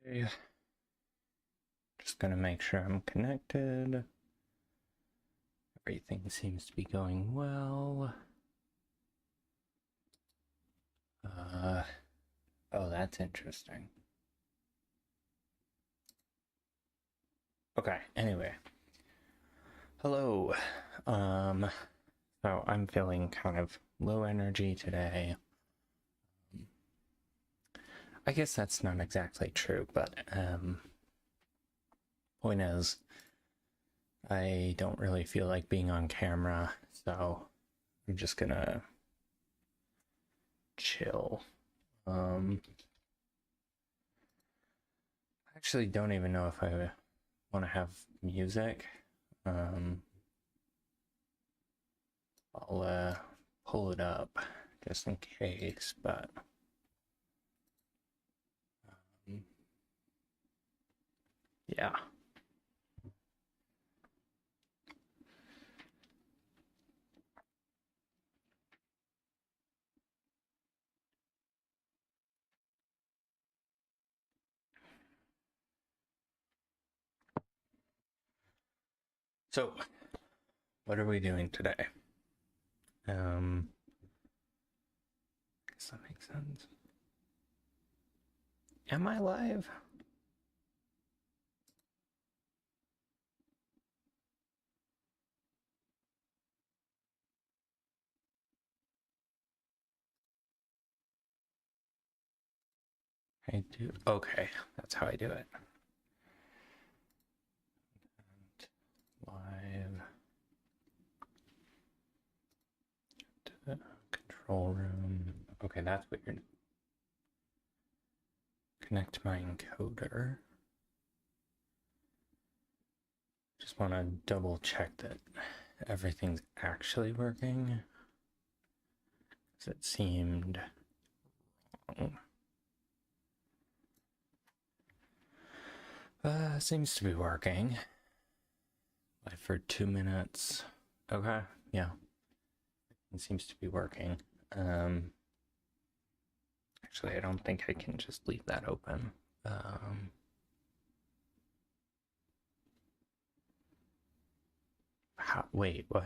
Okay. Just gonna make sure I'm connected. Everything seems to be going well. Oh, that's interesting. Okay, anyway. Hello. So I'm feeling kind of low energy today. I guess that's not exactly true, but point is, I don't really feel like being on camera, so I'm just gonna chill. I actually don't even know if I want to have music. I'll pull it up just in case, but yeah. So, what are we doing today? Does that make sense? Am I live? I do. Okay, that's how I do it. Live to the control room. Okay, that's weird. Connect my encoder. Just want to double check that everything's actually working. Because it seemed wrong. Seems to be working. Live for 2 minutes. Okay, yeah. It seems to be working. Actually, I don't think I can just leave that open. Wait, what?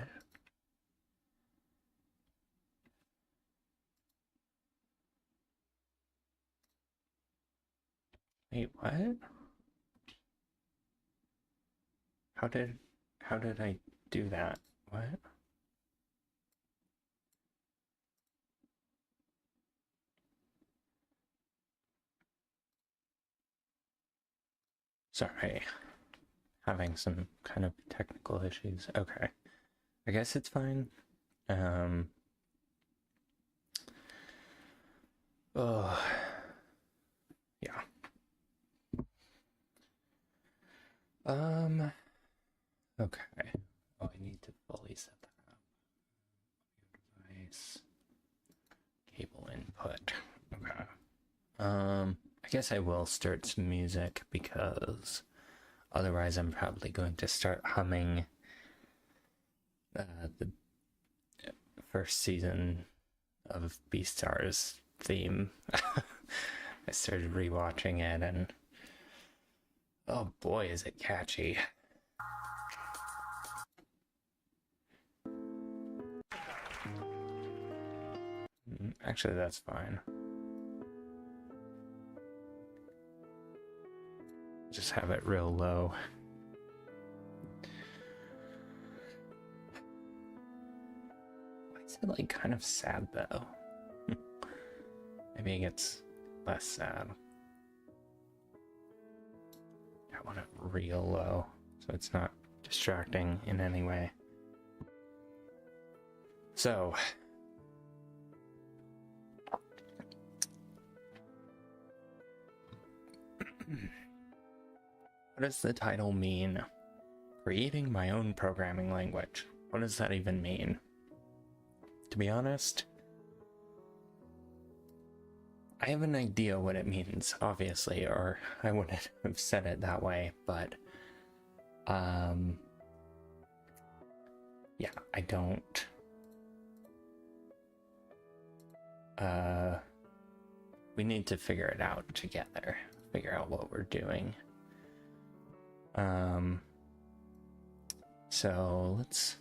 Wait, what? How did I do that? What? Sorry. Having some kind of technical issues. Okay. I guess it's fine. Oh, yeah. Okay. Oh, I need to fully set that up. Device. Cable input. Okay. I guess I will start some music because otherwise I'm probably going to start humming the first season of Beastars theme. I started rewatching it and oh boy, is it catchy. Actually, that's fine. Just have it real low. Why is it like kind of sad though? Maybe it gets less sad. I want it real low so it's not distracting in any way. So, what does the title mean? Creating my own programming language. What does that even mean? To be honest, I have an idea what it means, obviously, or I wouldn't have said it that way, but yeah, I don't we need to figure it out together. figure out what we're doing. So let's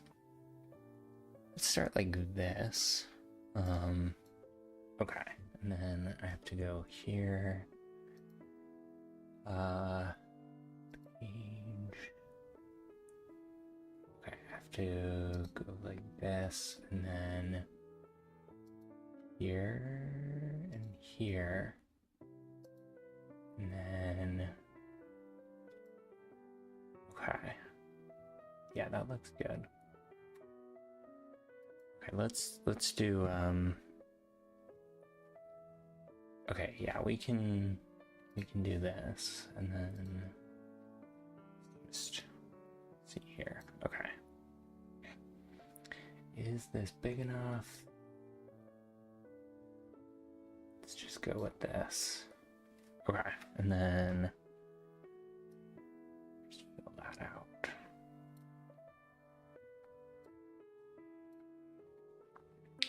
start like this. Okay, and then I have to go here. Page. Okay, I have to go like this, and then here and here, and then okay. Yeah, that looks good. Okay, let's do okay, yeah, we can do this, and then just see here. Okay. Is this big enough? Let's just go with this. Okay, and then just fill that out.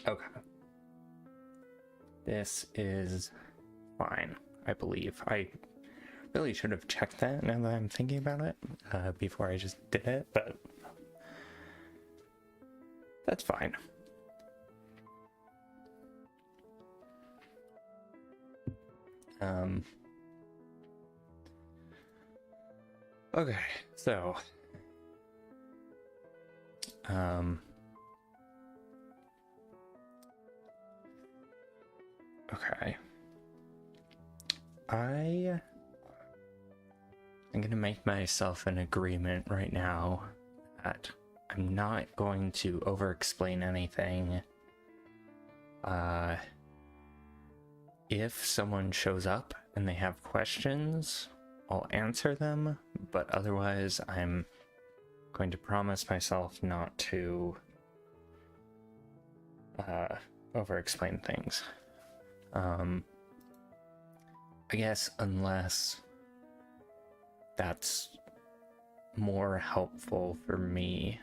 Okay. This is fine, I believe. I really should have checked that now that I'm thinking about it, before I just did it, but that's fine. Okay, so okay. I'm gonna make myself an agreement right now that I'm not going to over-explain anything. If someone shows up and they have questions, I'll answer them, but otherwise I'm going to promise myself not to over-explain things. I guess unless that's more helpful for me.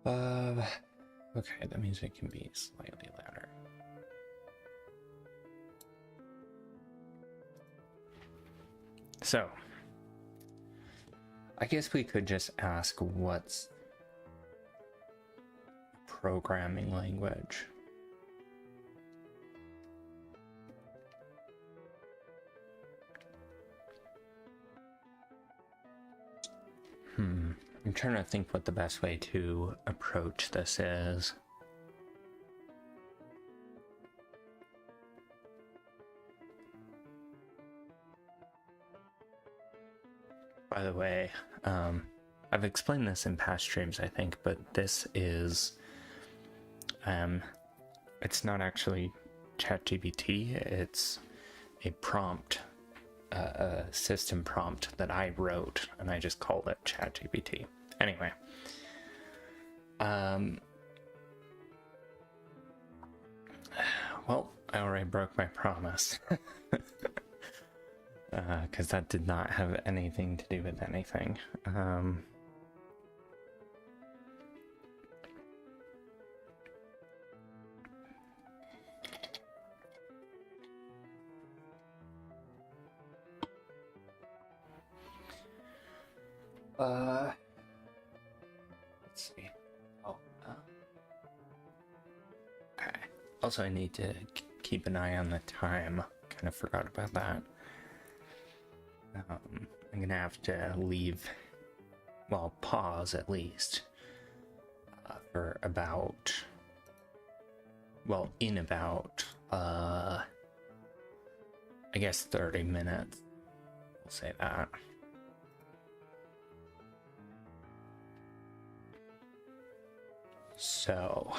Okay, that means it can be slightly louder. So, I guess we could just ask what's a programming language? I'm trying to think what the best way to approach this is. By the way, I've explained this in past streams, I think, but this is, it's not actually ChatGPT, it's a prompt, a system prompt that I wrote, and I just called it ChatGPT. Anyway, well, I already broke my promise. Because that did not have anything to do with anything. Let's see. Oh, okay. Also, I need to keep an eye on the time. Kind of forgot about that. I'm gonna have to leave, well, pause at least, for about, well, in about, I guess 30 minutes. We'll say that. So,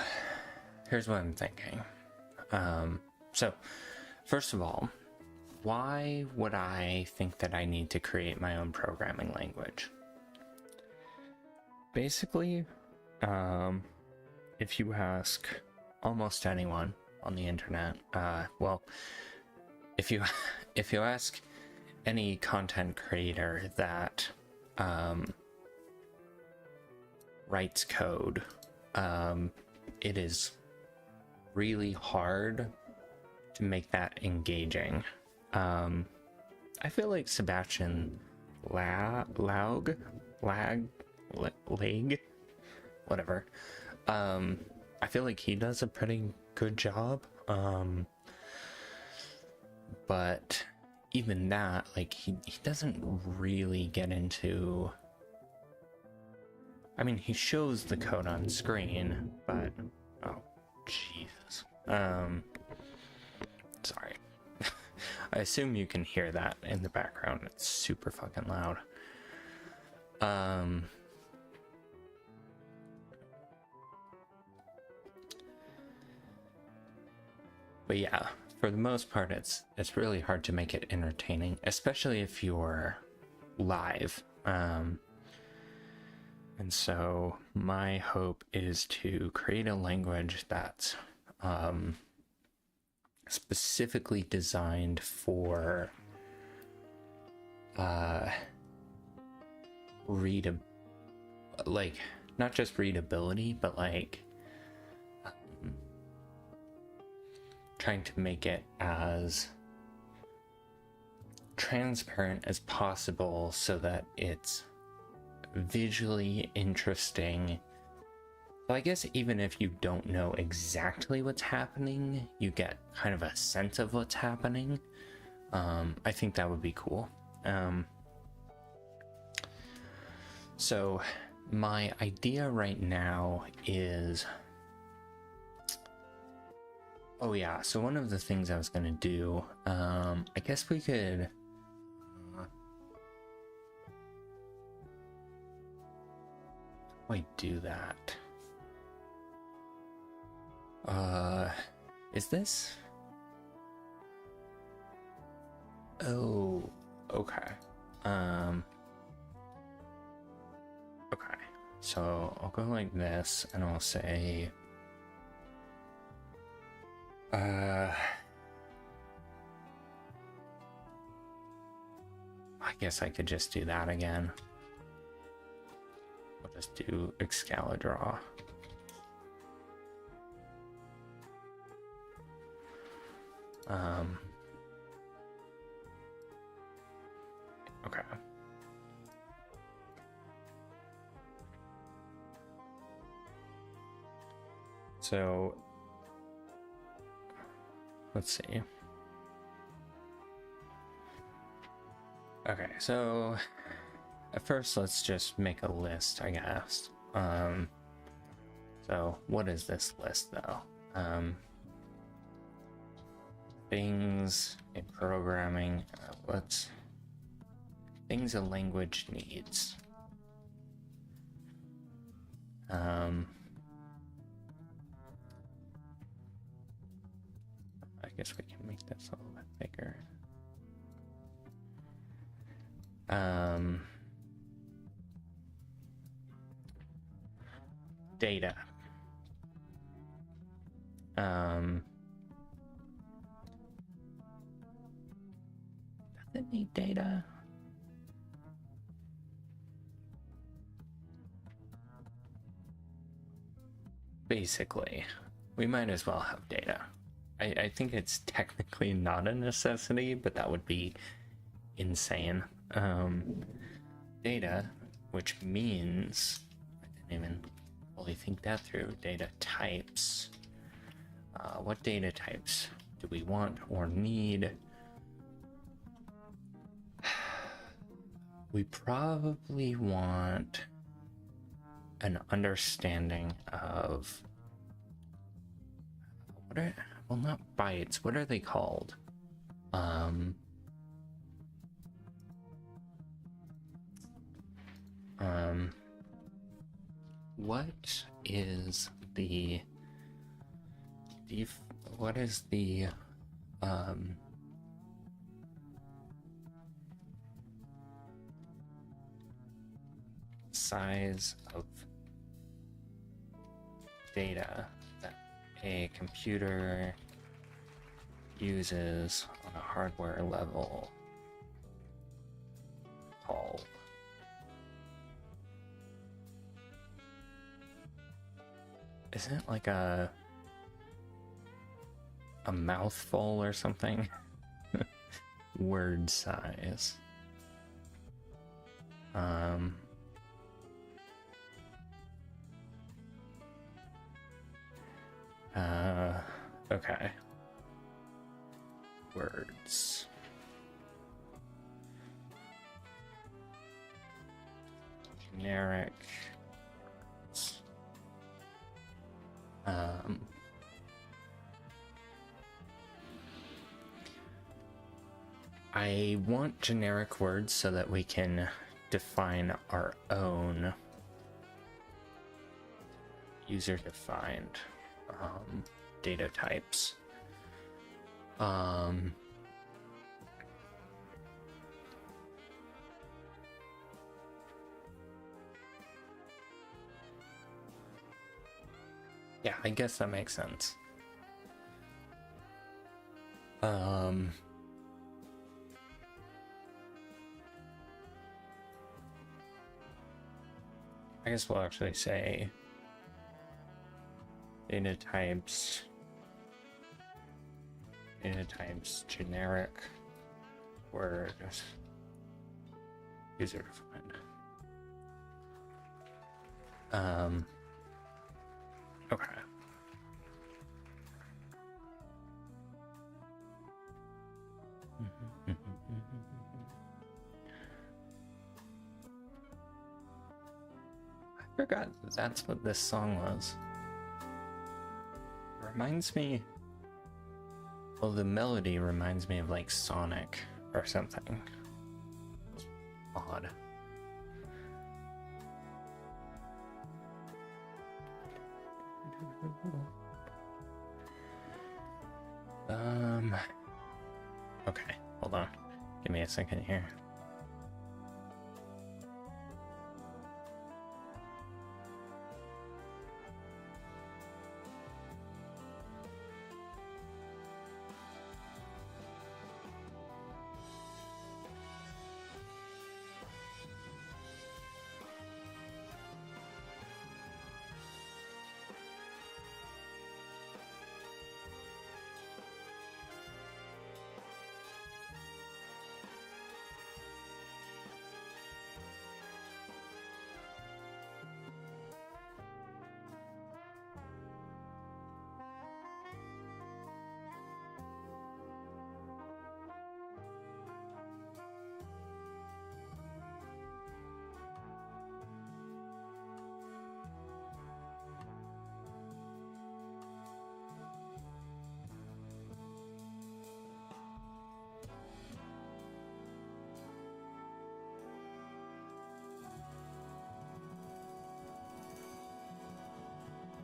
here's what I'm thinking. So, first of all, why would I think that I need to create my own programming language? Basically, if you ask almost anyone on the internet, well, if you ask any content creator that writes code, it is really hard to make that engaging. I feel like Sebastian Lag, whatever. I feel like he does a pretty good job. But even that, like, he doesn't really get into... I mean, he shows the code on screen, but... Oh, Jesus. Sorry. I assume you can hear that in the background. It's super fucking loud. But yeah, for the most part, it's really hard to make it entertaining, especially if you're live. And so my hope is to create a language that's specifically designed for like not just readability, but like trying to make it as transparent as possible so that it's visually interesting. So I guess even if you don't know exactly what's happening, you get kind of a sense of what's happening. I think that would be cool. So my idea right now is... Oh yeah, so one of the things I was gonna do, I guess we could... How do I do that? Is this? Oh, okay. Okay, so I'll go like this, and I'll say... I guess I could just do that again. I'll just do Excalidraw. Okay. So let's see. Okay, so at first let's just make a list, I guess. So what is this list though? Things in programming, what's things a language needs? I guess we can make this a little bit bigger. Data. Does it need data? Basically, we might as well have data. I think it's technically not a necessity, but that would be insane. Data, which means, I didn't even fully think that through, data types. What data types do we want or need? We probably want an understanding of what are, well, not bytes, what are they called? What is the size of data that a computer uses on a hardware level called? Isn't it like a... a mouthful or something. Word size. Okay. Words. Generic. I want generic words so that we can define our own user-defined data types. Yeah, I guess that makes sense. I guess we'll actually say data types generic word user defined. Okay. I forgot that's what this song was. It reminds me. Well, the melody reminds me of like Sonic or something. Odd. Okay, hold on. Give me a second here.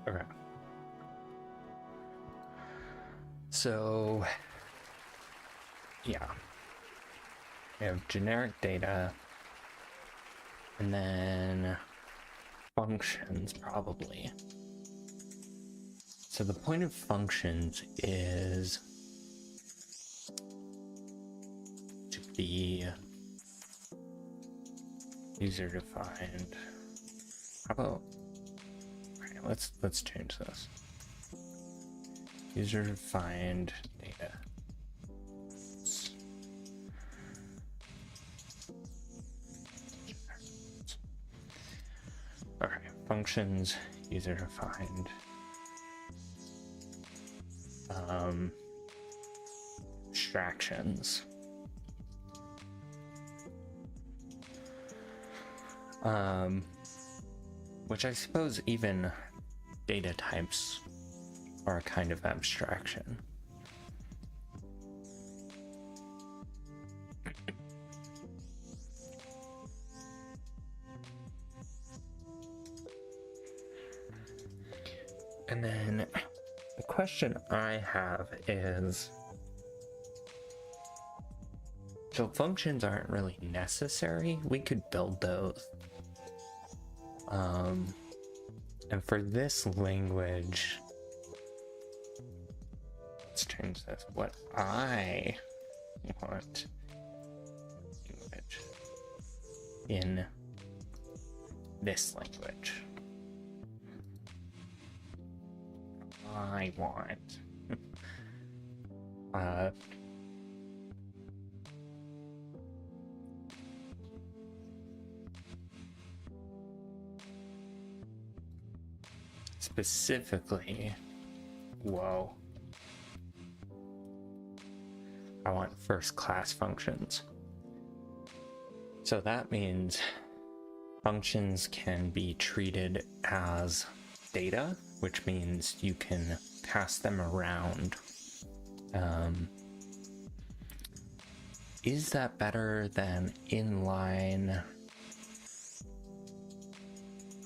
Okay. So, yeah. We have generic data, and then functions, probably. So the point of functions is to be user-defined. How about... Let's change this. User-defined data. Okay, functions, user-defined. Abstractions. Which I suppose even data types are a kind of abstraction. And then the question I have is, so functions aren't really necessary. We could build those. And for this language, let's change this. What I want language in this language. I want specifically, whoa, I want first class functions. So that means functions can be treated as data, which means you can pass them around. Is that better than inline?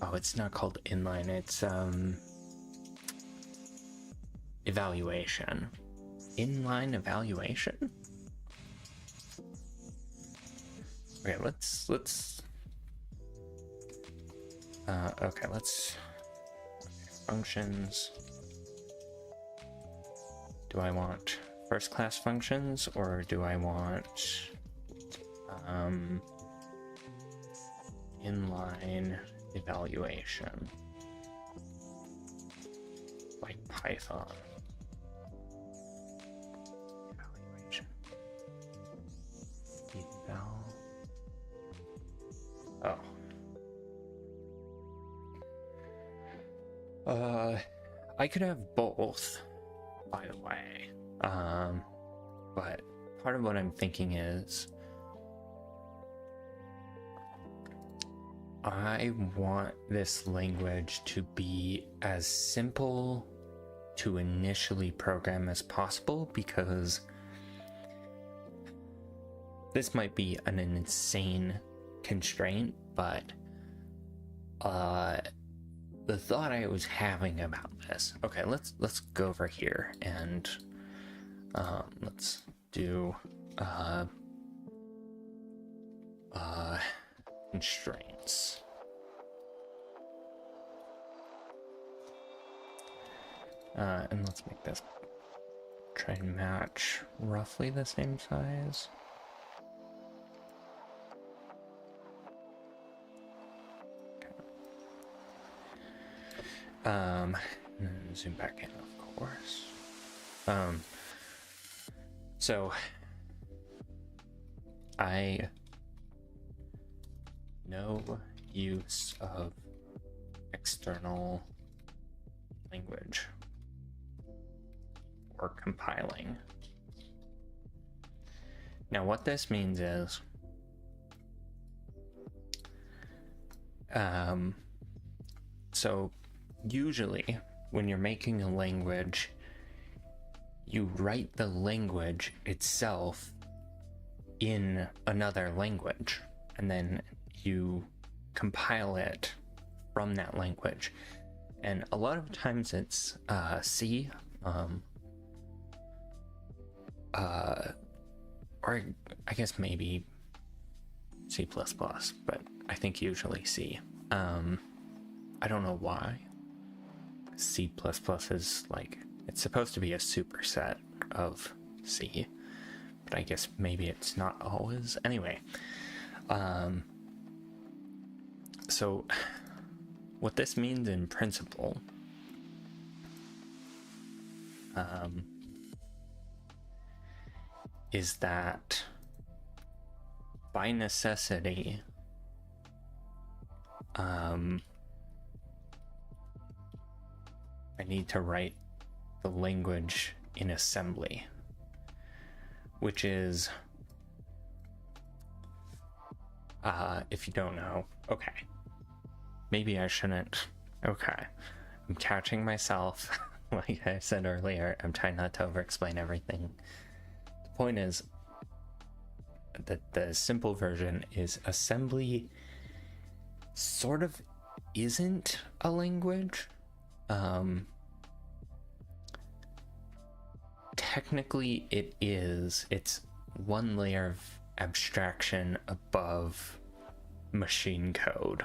Oh, it's not called inline, it's evaluation. Inline evaluation? Okay, let's functions. Do I want first class functions or do I want inline evaluation like Python? Evaluation. I could have both, by the way. But part of what I'm thinking is I want this language to be as simple to initially program as possible, because this might be an insane constraint, but the thought I was having about this. Okay, let's go over here and let's do constraints. And let's make this try and match roughly the same size. Zoom back in, of course. So I no use of external language or compiling. Now what this means is so usually when you're making a language, you write the language itself in another language and then you compile it from that language. And a lot of times it's C, or I guess maybe C++, but I think usually C. I don't know why. C++ is like, it's supposed to be a superset of C, but I guess maybe it's not always. Anyway, so what this means in principle is that by necessity I need to write the language in assembly, which is, if you don't know, okay, maybe I shouldn't, okay, I'm catching myself. Like I said earlier, I'm trying not to over-explain everything. The point is that the simple version is assembly sort of isn't a language. Technically it is. It's one layer of abstraction above machine code.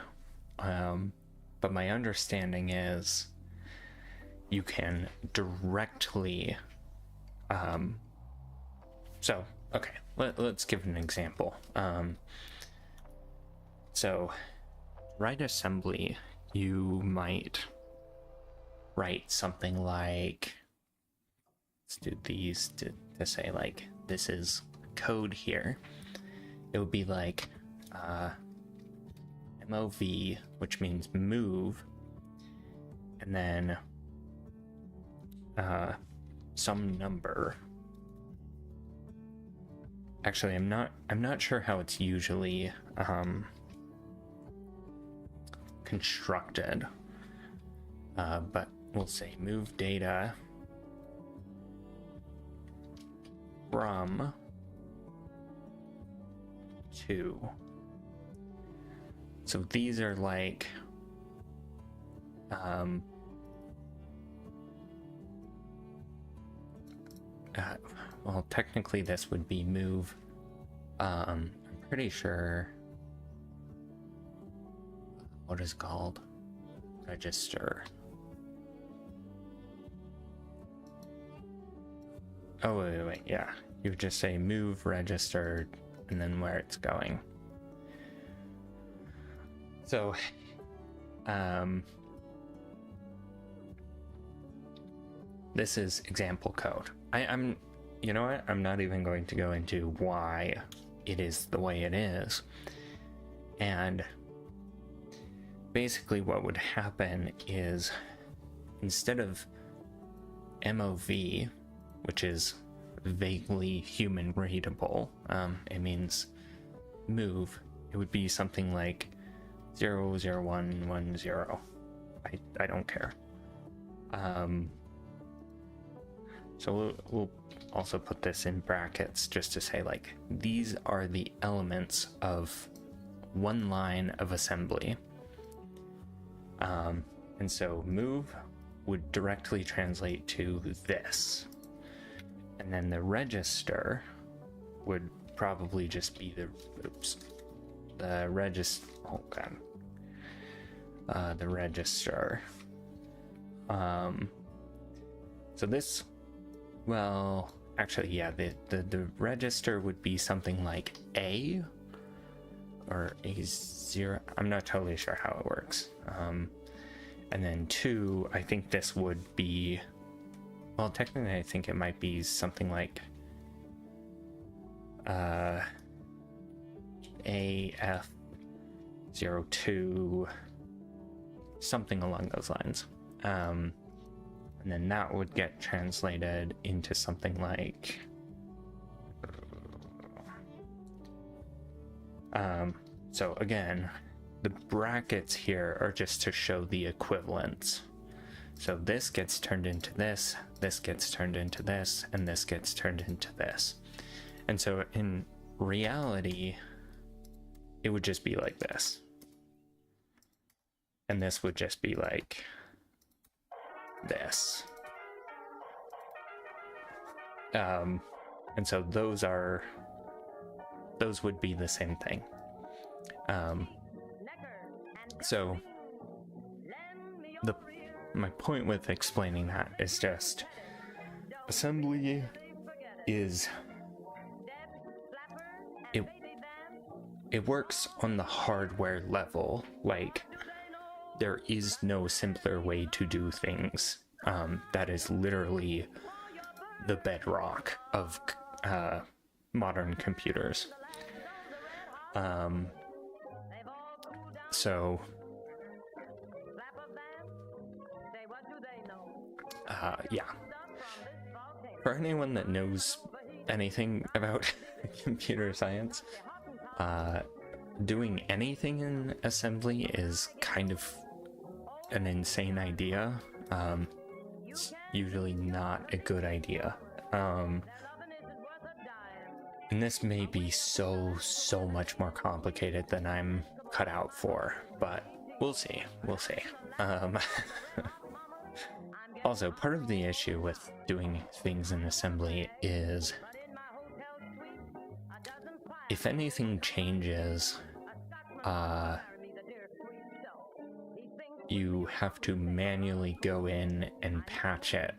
But my understanding is you can directly so okay, let's give an example. So write assembly, you might write something like, let's do these to to say like this is code here, it would be like MOV, which means move, and then some number. Actually, I'm not sure how it's usually constructed, but we'll say move data from to. So these are like well, technically this would be move. I'm pretty sure what is called register. Oh, wait, yeah. You would just say move registered and then where it's going. So, this is example code. I'm, you know what? I'm not even going to go into why it is the way it is. And basically what would happen is instead of MOV, which is vaguely human readable, it means move, it would be something like 00110. I don't care. So we'll also put this in brackets just to say like these are the elements of one line of assembly. And so move would directly translate to this. And then the register would probably just be the register. Oh god. The register. So this, well, actually, yeah, the register would be something like A or A0. I'm not totally sure how it works. And then 2, I think this would be, well, technically, I think it might be something like AF02, something along those lines. And then that would get translated into something like so again, the brackets here are just to show the equivalence. So this gets turned into this gets turned into this, and this gets turned into this. And so in reality, it would just be like this. And this would just be like this. And so those would be the same thing. So my point with explaining that is just assembly is it works on the hardware level. Like there is no simpler way to do things. That is literally the bedrock of modern computers. So yeah, for anyone that knows anything about computer science, doing anything in assembly is kind of an insane idea. It's usually not a good idea. And this may be so much more complicated than I'm cut out for, but we'll see. Also, part of the issue with doing things in assembly is if anything changes, you have to manually go in and patch it.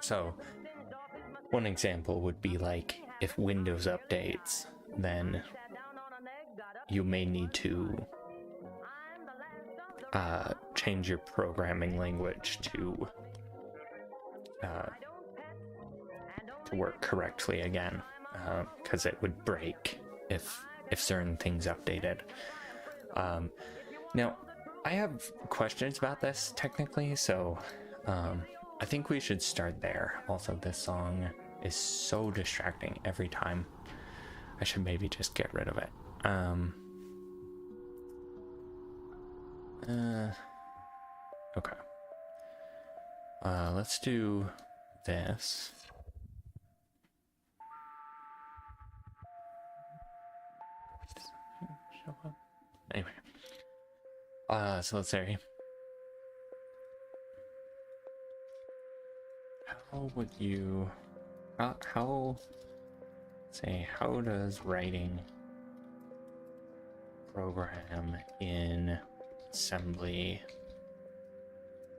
So one example would be like if Windows updates, then you may need to change your programming language to to work correctly again, because it would break if certain things updated. Now, I have questions about this technically, so I think we should start there. Also, this song is so distracting every time. I should maybe just get rid of it. Okay. Let's do this. Show up. Anyway. So let's say, how would you, how does writing program in assembly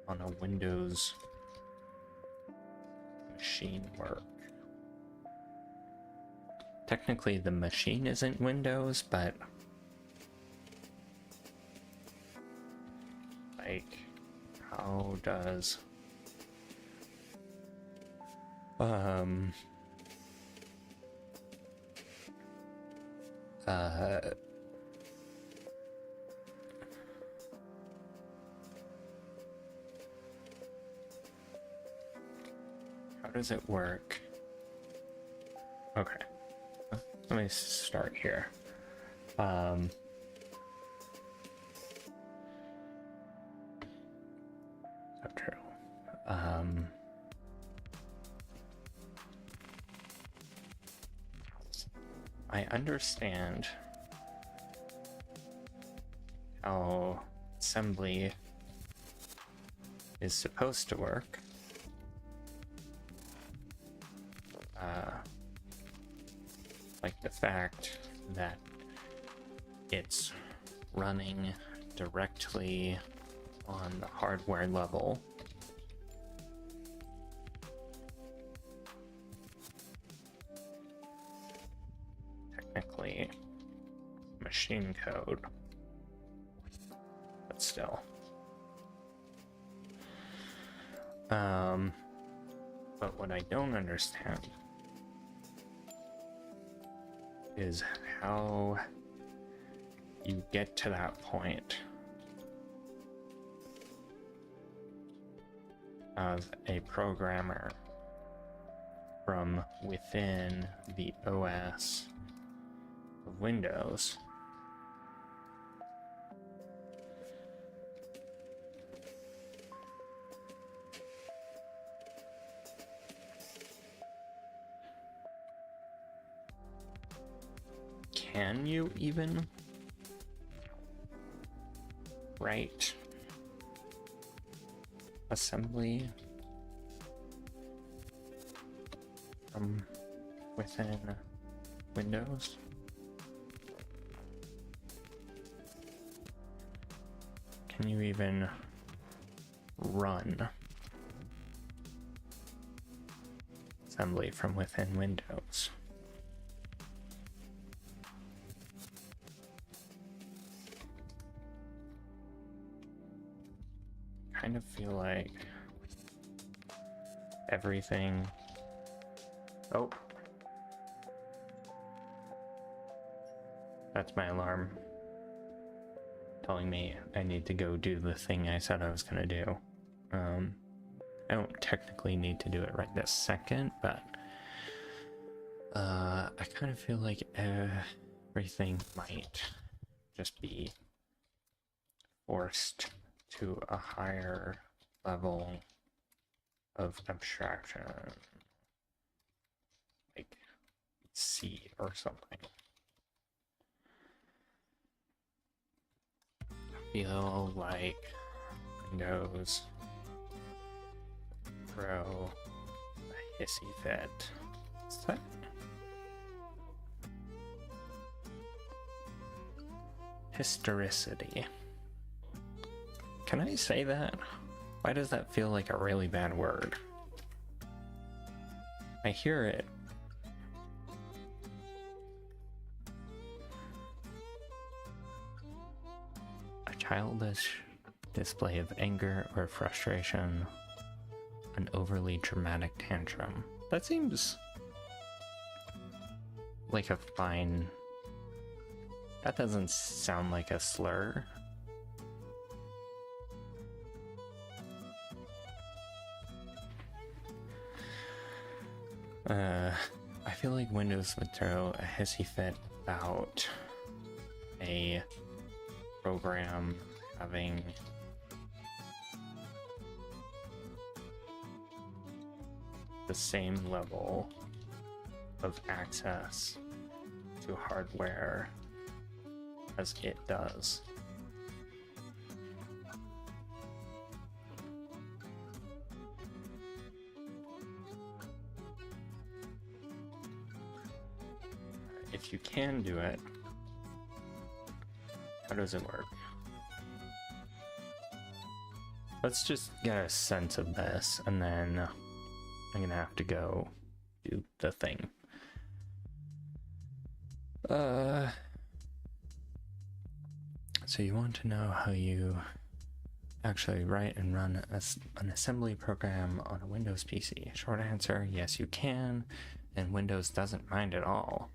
on a Windows machine work? Technically the machine isn't Windows, but like, how does how does it work? Okay, let me start here. So true. I understand how assembly is supposed to work. Like the fact that it's running directly on the hardware level. Technically machine code, but still. But what I don't understand is how you get to that point of a programmer from within the OS of Windows can you even write assembly from within Windows? Can you even run assembly from within Windows? Kind of feel like everything. Oh, that's my alarm telling me I need to go do the thing I said I was gonna do. I don't technically need to do it right this second, but I kind of feel like everything might just be forced to a higher level of abstraction, like C or something. I feel like Windows Pro a hissy fit. What's that? Historicity. Can I say that? Why does that feel like a really bad word? I hear it. A childish display of anger or frustration, an overly dramatic tantrum. That seems like a fine... That doesn't sound like a slur. I feel like Windows would throw a hissy fit about a program having the same level of access to hardware as it does. If you can do it, how does it work? Let's just get a sense of this, and then I'm gonna have to go do the thing. So you want to know how you actually write and run an assembly program on a Windows PC? Short answer, yes you can, and Windows doesn't mind at all.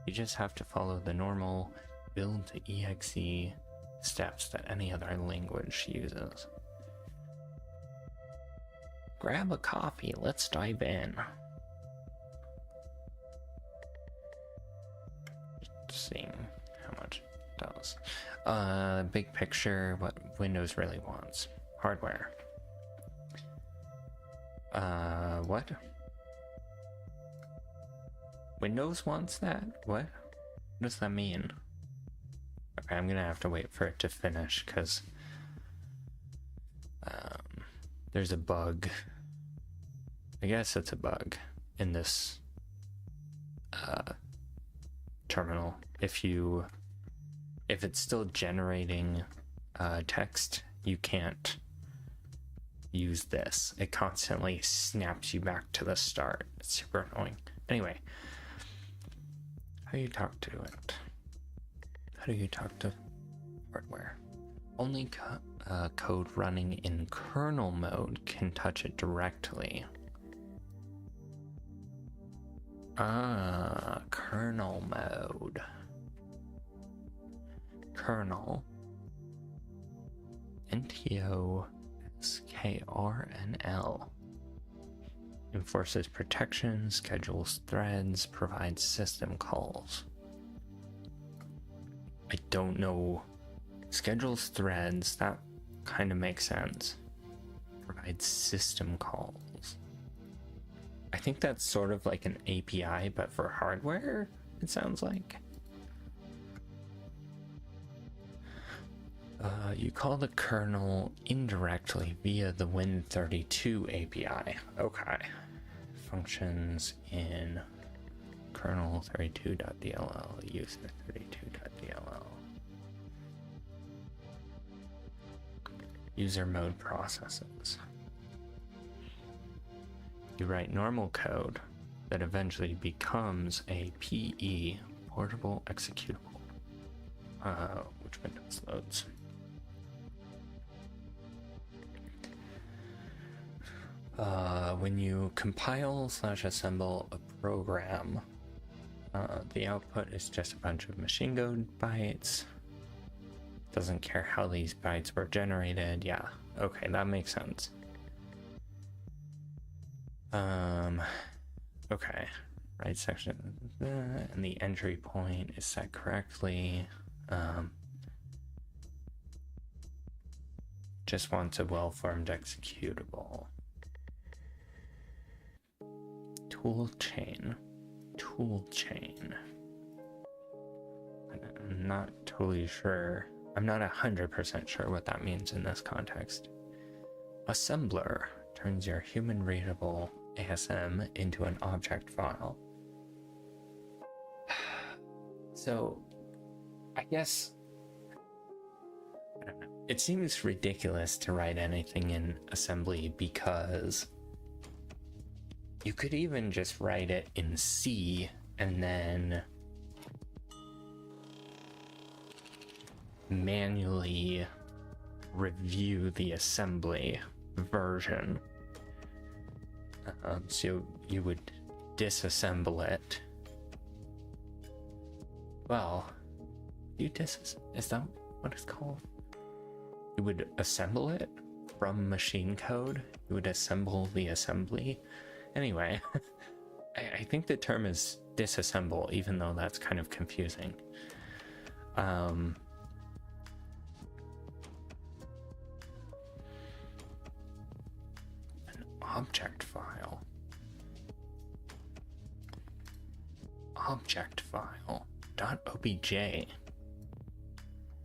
You just have to follow the normal build to exe steps that any other language uses. Grab a coffee, let's dive in. Just seeing how much it does. Big picture, what Windows really wants. Hardware. What? Windows wants that? What? What does that mean? Okay, I'm gonna have to wait for it to finish, because there's a bug. I guess it's a bug in this terminal. If it's still generating text, you can't use this. It constantly snaps you back to the start. It's super annoying. Anyway, how do you talk to it? How do you talk to hardware? Only code running in kernel mode can touch it directly. Kernel mode. Kernel. NTOSKRNL. Enforces protection, schedules threads, provides system calls. I don't know. Schedules threads, that kind of makes sense. Provides system calls. I think that's sort of like an API, but for hardware, it sounds like. You call the kernel indirectly via the Win32 API. Okay. Functions in kernel 32.dll, user 32.dll. User mode processes. You write normal code that eventually becomes a PE, portable executable. Which Windows loads? When you compile/assemble a program, the output is just a bunch of machine code bytes. Doesn't care how these bytes were generated. Yeah, okay, that makes sense. Okay, right section, and the entry point is set correctly. Just wants a well-formed executable. Toolchain. I'm not totally sure. I'm not 100% sure what that means in this context. Assembler turns your human readable ASM into an object file. So, I guess, I don't know. It seems ridiculous to write anything in assembly because you could even just write it in C and then manually review the assembly version. So you would disassemble it well, is that what it's called? You would assemble it from machine code. You would assemble the assembly. Anyway, I think the term is disassemble, even though that's kind of confusing. An object file. Object file. .obj.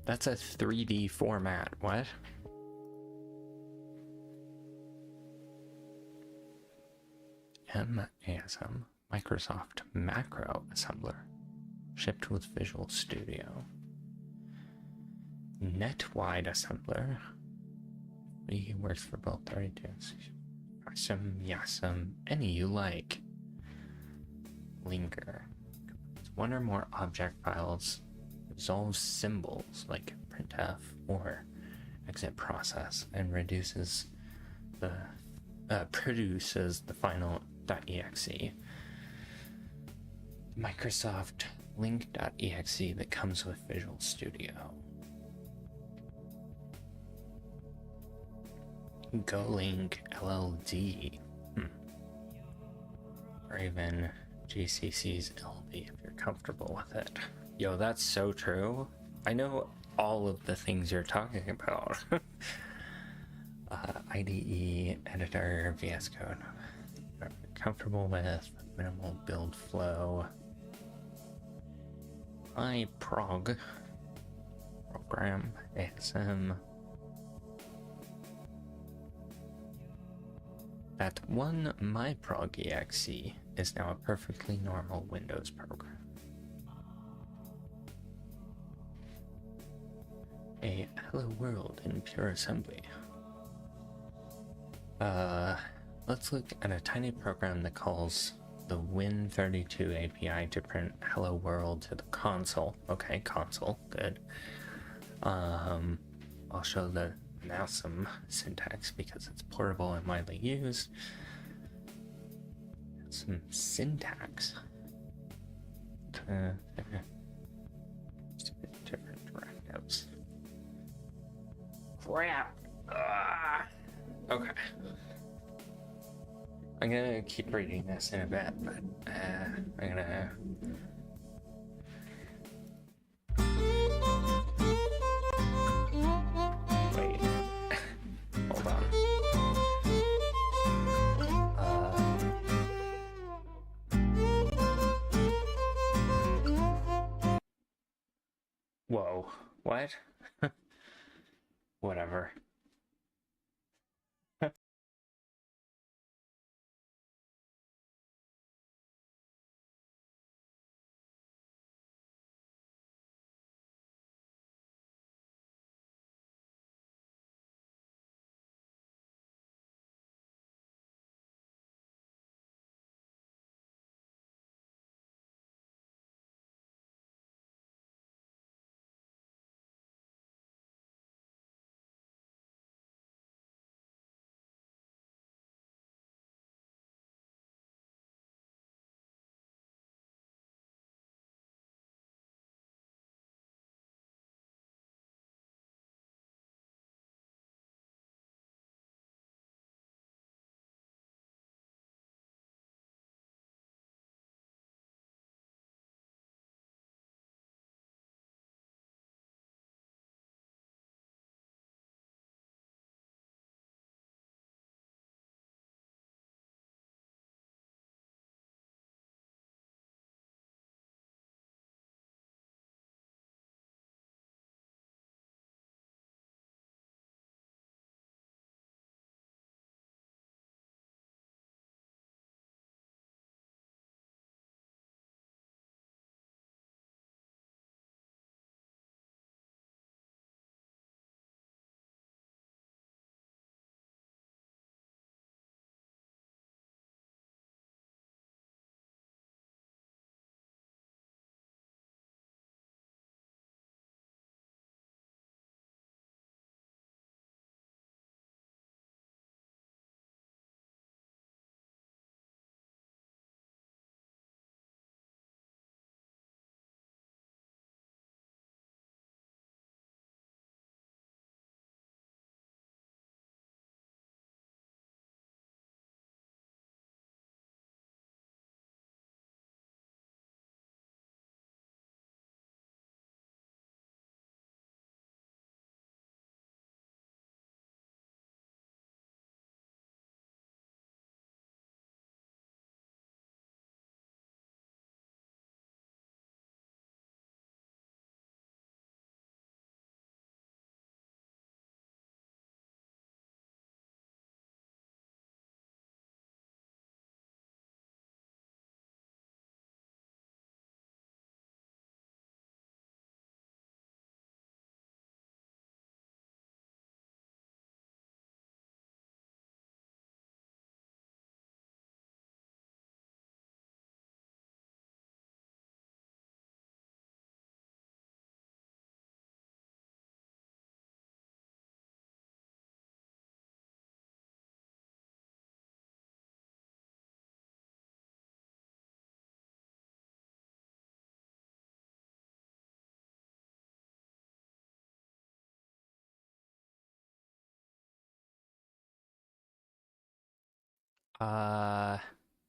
That's a 3D format. What? MASM. Microsoft Macro Assembler. Shipped with Visual Studio. NetWide Assembler. He works for both 32. Yasm, any you like. Linker. One or more object files resolves symbols like printf or exit process and produces the final .exe. Microsoft link.exe that comes with Visual Studio. GoLink LLD. Or even GCC's LB if you're comfortable with it. Yo, that's so true. I know all of the things you're talking about. IDE, editor, VS Code. Comfortable with minimal build flow. iProg program ASM. That one myprog exe is now a perfectly normal Windows program. A hello world in pure assembly. Let's look at a tiny program that calls the Win32 API to print hello world to the console. Okay, console, good. I'll show the NASM syntax because it's portable and widely used. Some syntax. Just a bit different directives. Crap! Okay. I'm gonna keep reading this in a bit, but I'm gonna... Wait. Hold on. Whoa. What? Whatever.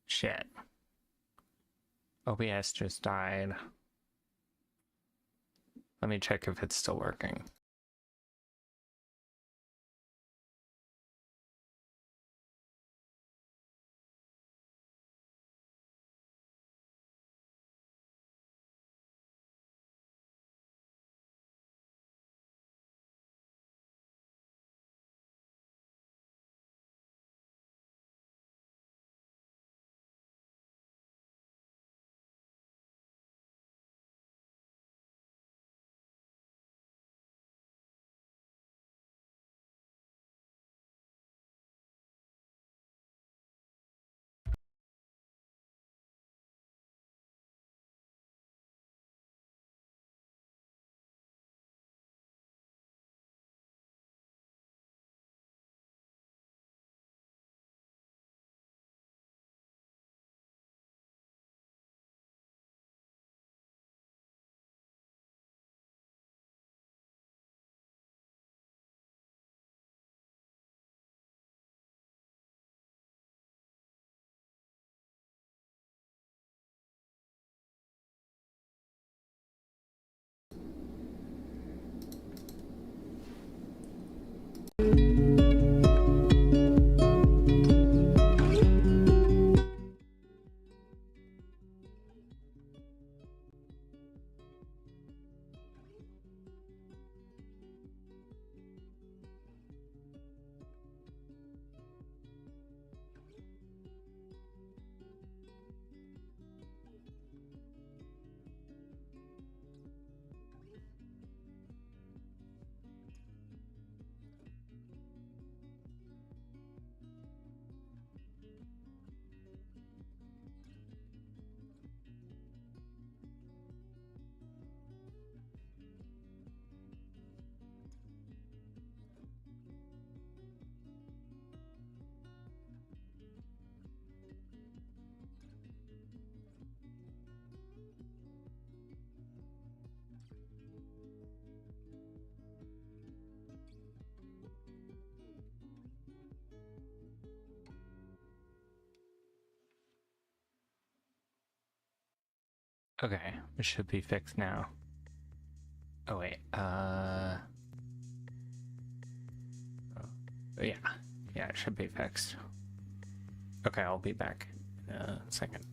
Shit. OBS just died. Let me check if it's still working. Okay, it should be fixed now. Oh wait, oh, yeah, it should be fixed. Okay, I'll be back in a second.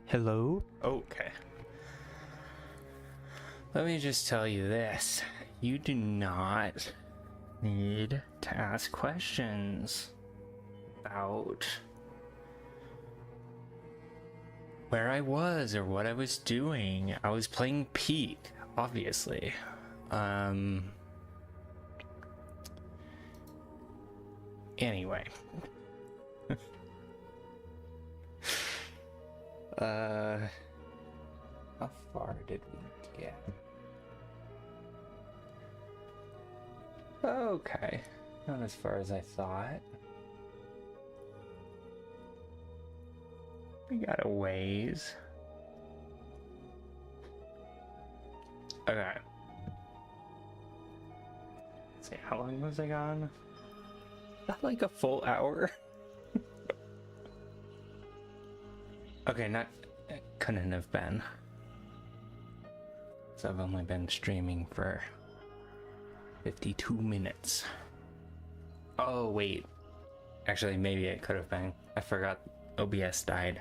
Hello? Okay. Let me just tell you this. You do not need to ask questions about where I was or what I was doing. I was playing Peak, obviously. Anyway. How far did we get? Okay, not as far as I thought. We got a ways. Okay. Let's see, how long was I gone? That like a full hour? Okay, not... It couldn't have been. So I've only been streaming for 52 minutes. Oh, wait. Actually, maybe it could have been. I forgot OBS died.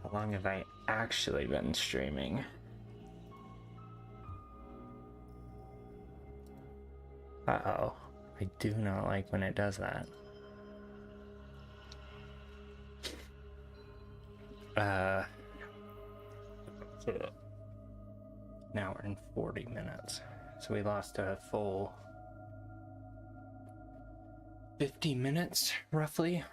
How long have I actually been streaming? Uh-oh. I do not like when it does that. Now we're in 40 minutes. So we lost a full 50 minutes, roughly.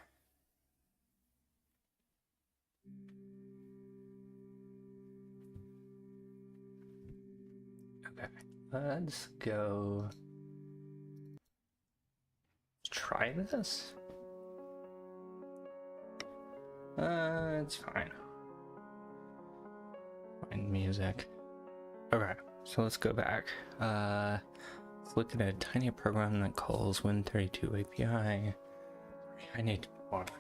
Okay, let's go. Let's try this. It's fine. Find music. Okay, so let's go back. Let's look at a tiny program that calls Win32 API. I need water.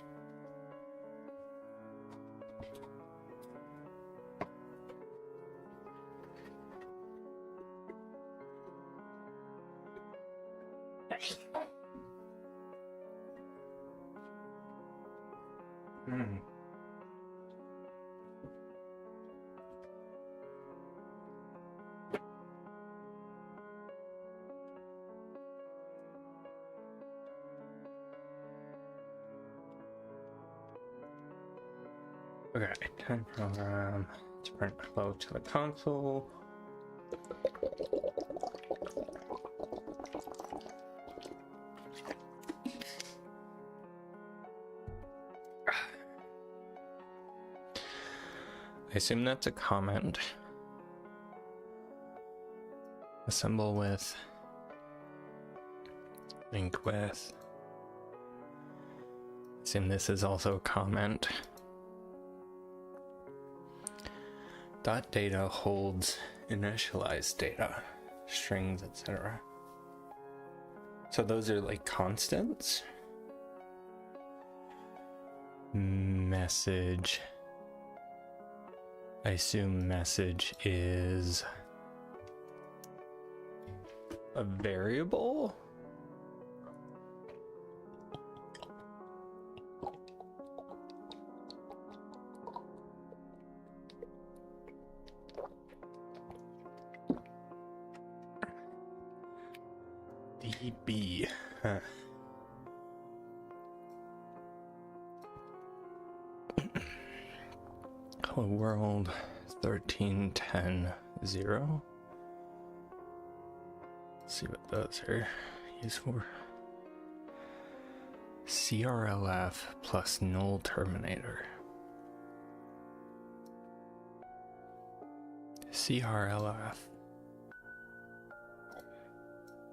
Okay, time program to print flow to the console. I assume that's a comment. Assemble with. Link with. Assume this is also a comment. Dot data holds initialized data, strings, etc. So those are like constants. Message. I assume message is a variable. DB. Huh. Hello world 13.10.0. Let's see what those are used for. CRLF plus null terminator. CRLF.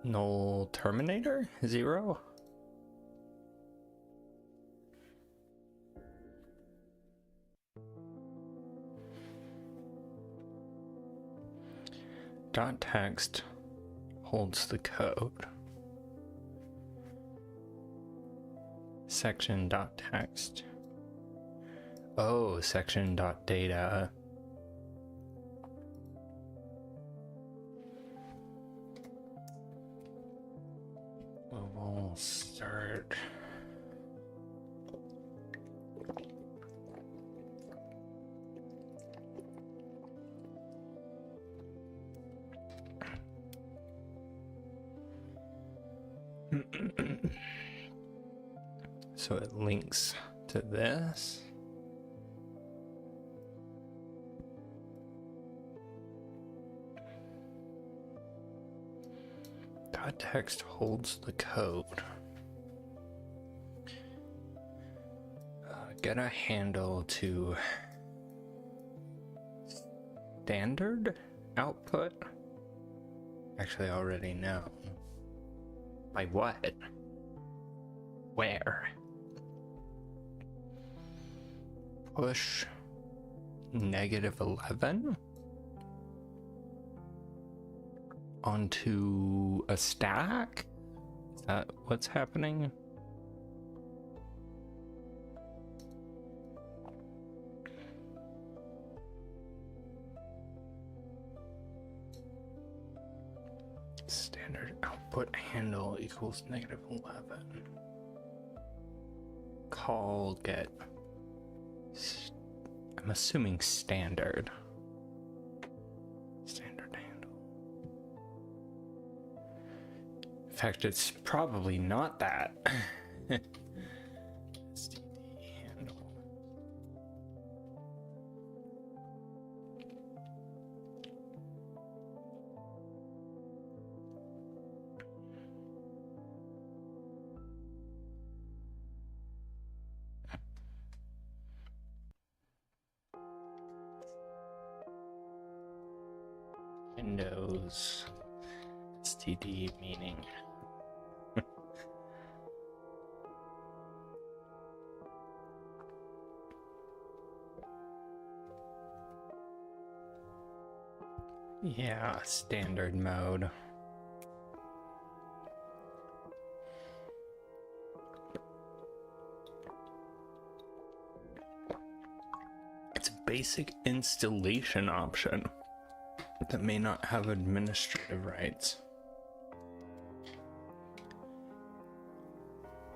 Null terminator? 0? Dot text holds the code. Section dot text. Oh, section dot data. We'll start. So it links to this. .text holds the code. Get a handle to standard output. Actually, I already know. By what? Where? Push -11 onto a stack? Is that what's happening? Standard output handle equals -11. Call get. I'm assuming standard. Standard handle. In fact, it's probably not that. STD handle. Windows STD meaning. Yeah, standard mode. It's a basic installation option that may not have administrative rights.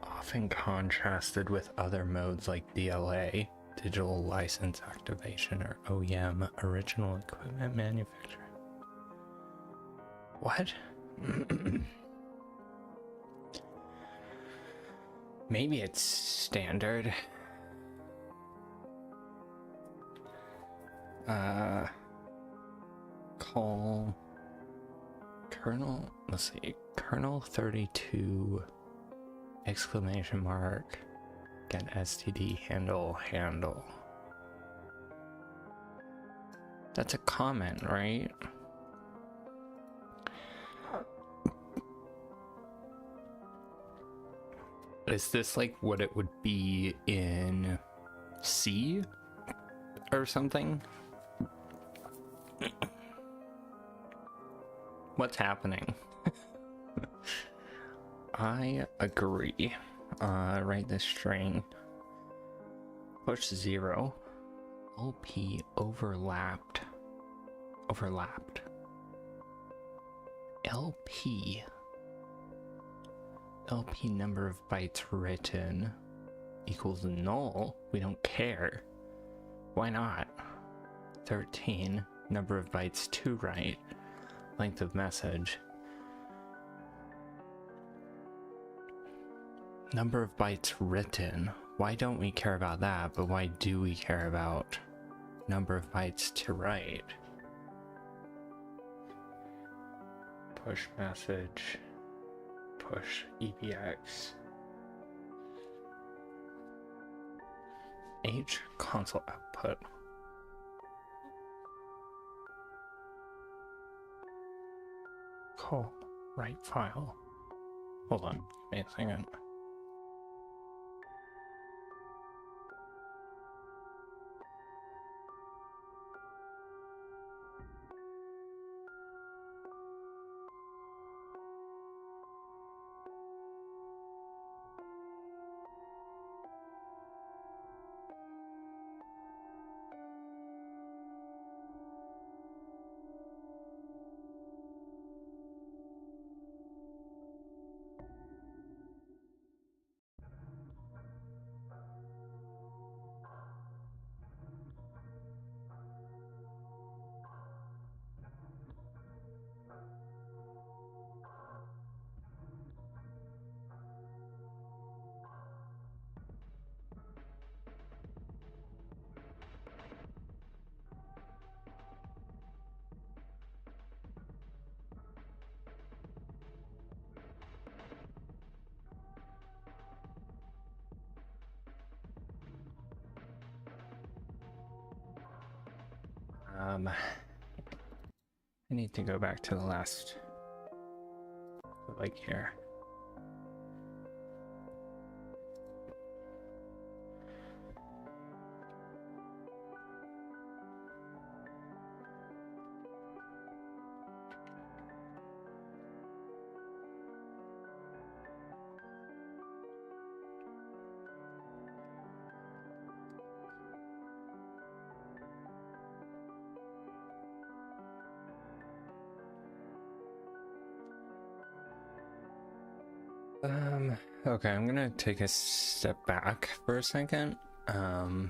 Often contrasted with other modes like DLA, Digital License Activation, or OEM, Original Equipment Manufacturer. What? Maybe it's standard. Call kernel, let's see, kernel 32 exclamation mark get STD handle. That's a comment, right? Is this like what it would be in C or something? What's happening? I agree. Write this string. Push 0. LP overlapped. LP number of bytes written equals null. We don't care. Why not? 13 number of bytes to write. Length of message. Number of bytes written. Why don't we care about that, but why do we care about number of bytes to write? Push message. Push EBX. H console output. Call write file. Hold on, give me a second. I need to go back to the last, like here. Okay, I'm gonna take a step back for a second, and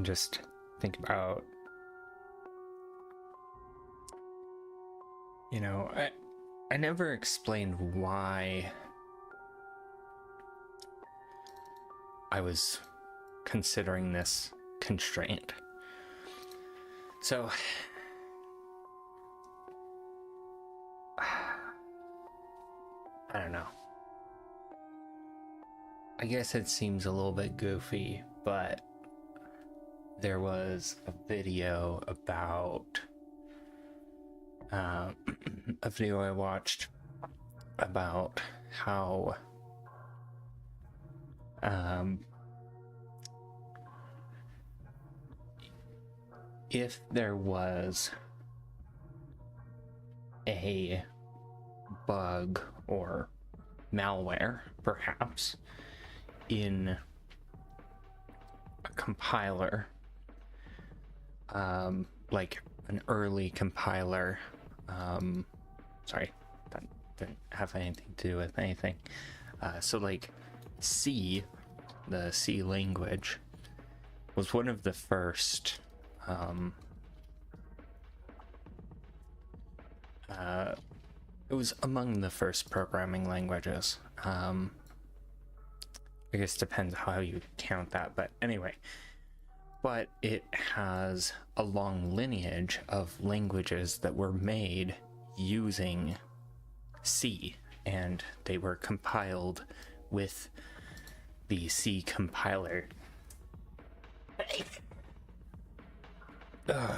just think about, you know, I never explained why I was considering this constraint. So, I don't know. I guess it seems a little bit goofy, but there was a video about a video I watched about how if there was a bug or malware, perhaps, in a compiler, like an early compiler, sorry, that didn't have anything to do with anything. So like C, the C language, was one of the first it was among the first programming languages. I guess depends how you count that, but anyway. But it has a long lineage of languages that were made using C, and they were compiled with the C compiler.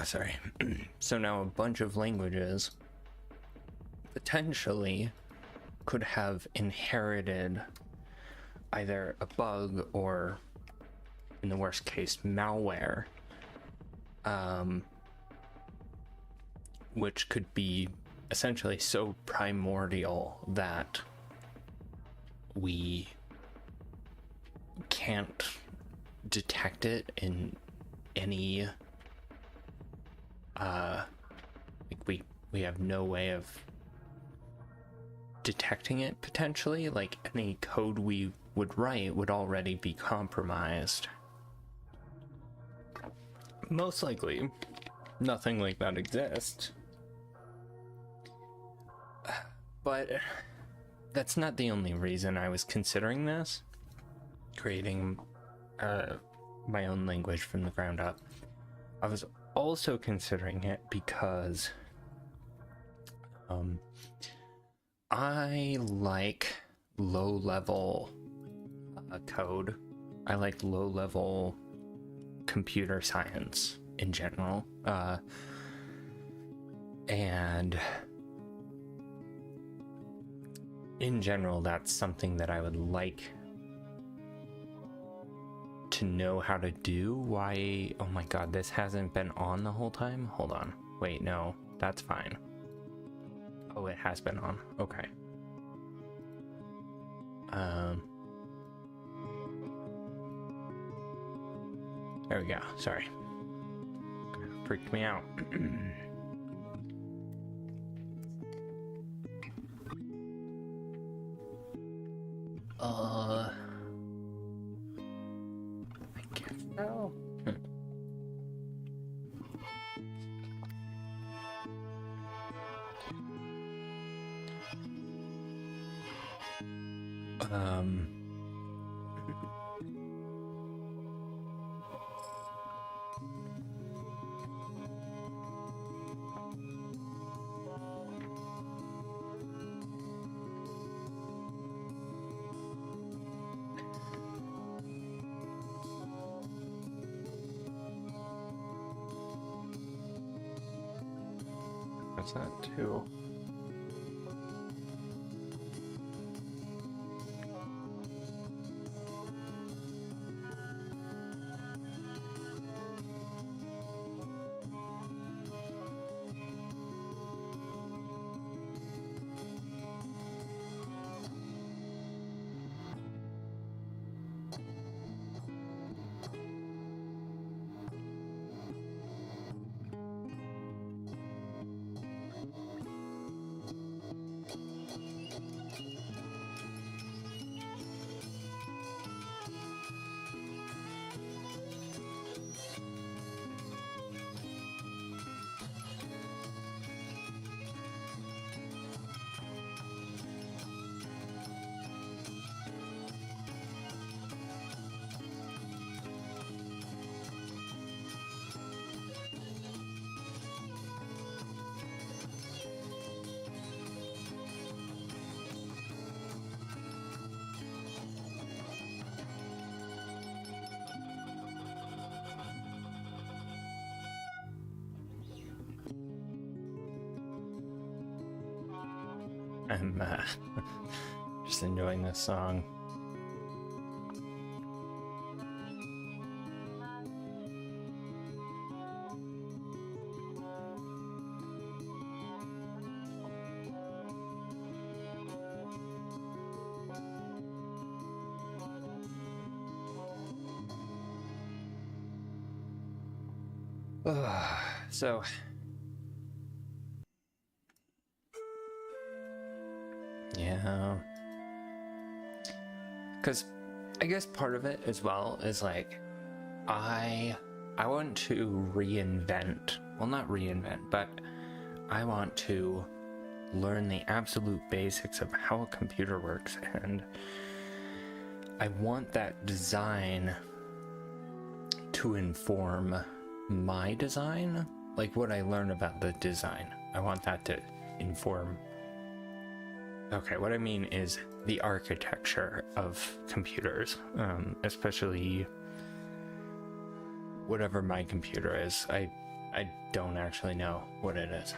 Sorry. So now a bunch of languages potentially could have inherited either a bug or, in the worst case, malware, which could be essentially so primordial that we can't detect it in any like we have no way of detecting it potentially. Like any code we would write would already be compromised. Most likely nothing like that exists, but that's not the only reason I was considering this, creating my own language from the ground up. I was also considering it because I like low-level code. I like low-level computer science in general, and in general that's something that I would like to know how to do. Why? Oh my god, this hasn't been on the whole time. Hold on, wait, no, that's fine. Oh, it has been on. Okay. There we go. Sorry. Freaked me out. I guess so. What's that too? I'm just enjoying this song. So yeah, because I guess part of it as well is like I want to reinvent, well, not reinvent, but I want to learn the absolute basics of how a computer works, and I want that design to inform my design, like what I learn about the design. I want that to inform. Okay, what I mean is the architecture of computers, especially whatever my computer is. I don't actually know what it is.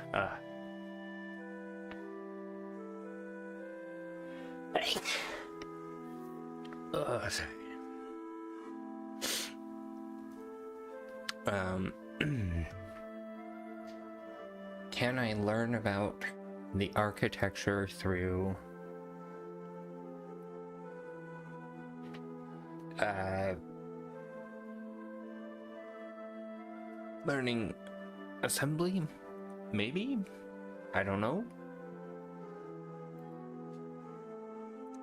Can I learn about the architecture through learning assembly? Maybe? I don't know.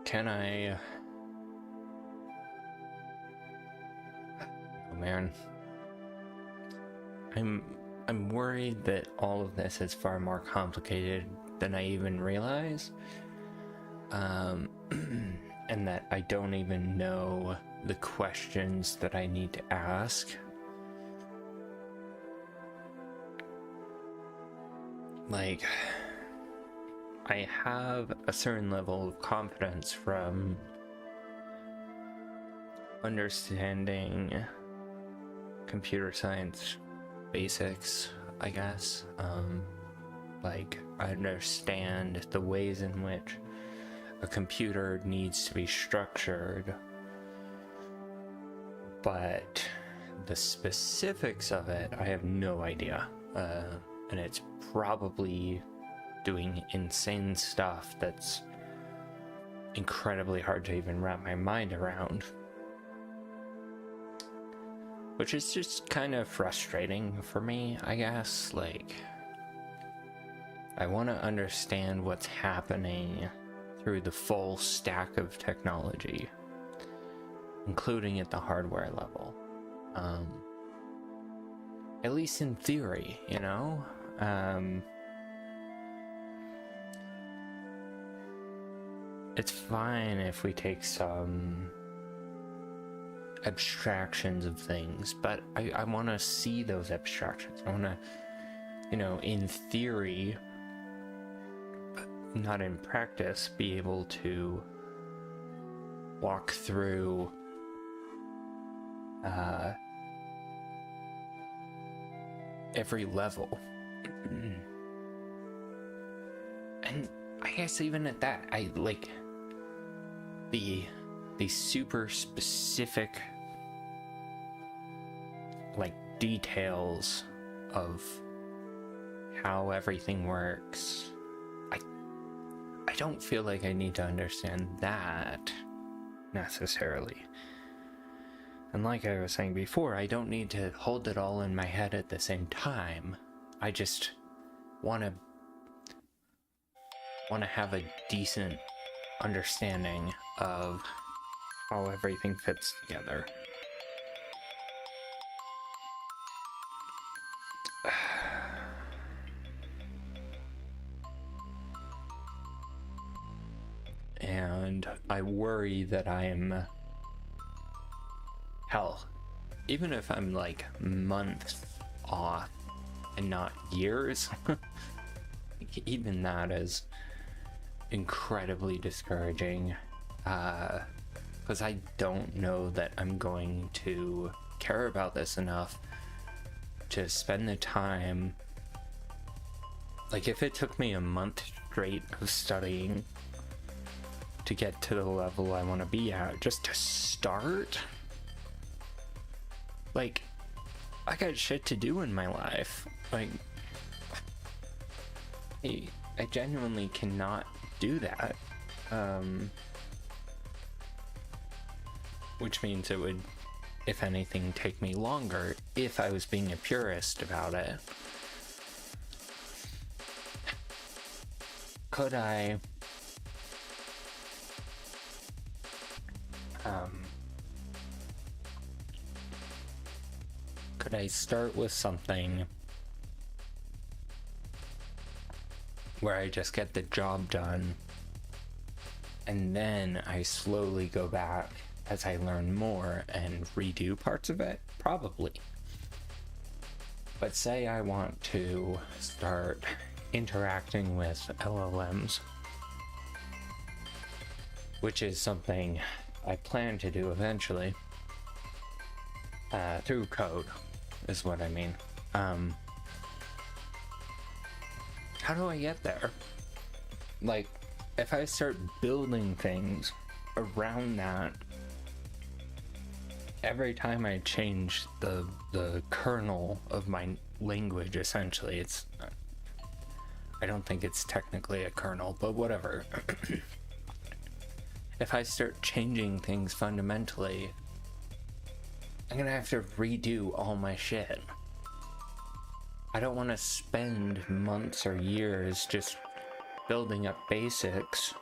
Can I... Oh man. I'm worried that all of this is far more complicated than I even realize. And that I don't even know the questions that I need to ask. Like, I have a certain level of confidence from understanding computer science basics, I guess. Like, I understand the ways in which a computer needs to be structured, but the specifics of it, I have no idea. And it's probably doing insane stuff that's incredibly hard to even wrap my mind around. Which is just kind of frustrating for me, I guess. Like, I want to understand what's happening through the full stack of technology, including at the hardware level. At least in theory, you know? It's fine if we take some abstractions of things, but I want to see those abstractions. I want to, you know, in theory, but not in practice, be able to walk through every level. I guess even at that, I like the super specific like details of how everything works. I don't feel like I need to understand that necessarily. And like I was saying before, I don't need to hold it all in my head at the same time. I just want to have a decent understanding of how everything fits together. And I worry that I'm... Hell, even if I'm like months off and not years, even that is incredibly discouraging, because I don't know that I'm going to care about this enough to spend the time. Like, if it took me a month straight of studying to get to the level I want to be at, just to start, like, I got shit to do in my life. Like, I genuinely cannot do that. Which means it would, if anything, take me longer if I was being a purist about it. Could I start with something where I just get the job done and then I slowly go back as I learn more and redo parts of it? Probably. But say I want to start interacting with LLMs, which is something I plan to do eventually, through code is what I mean. How do I get there? Like, if I start building things around that, every time I change the kernel of my language, essentially, it's... I don't think it's technically a kernel, but whatever. If I start changing things fundamentally, I'm gonna have to redo all my shit. I don't want to spend months or years just building up basics,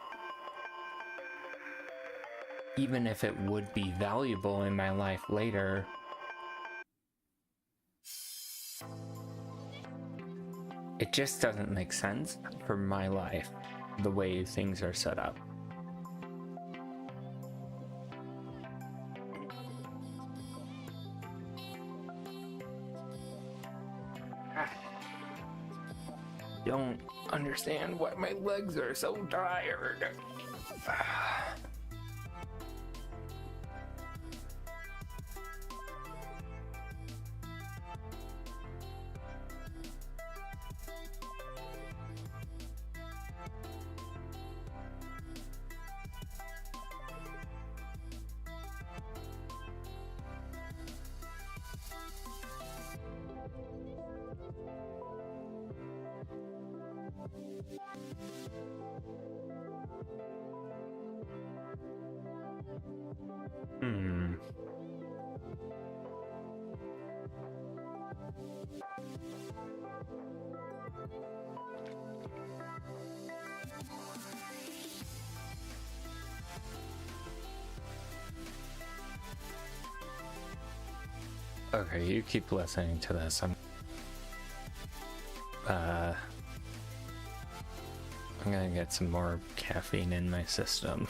even if it would be valuable in my life later. It just doesn't make sense for my life, the way things are set up. Don't understand why my legs are so tired. Okay, you keep listening to this. I'm gonna get some more caffeine in my system.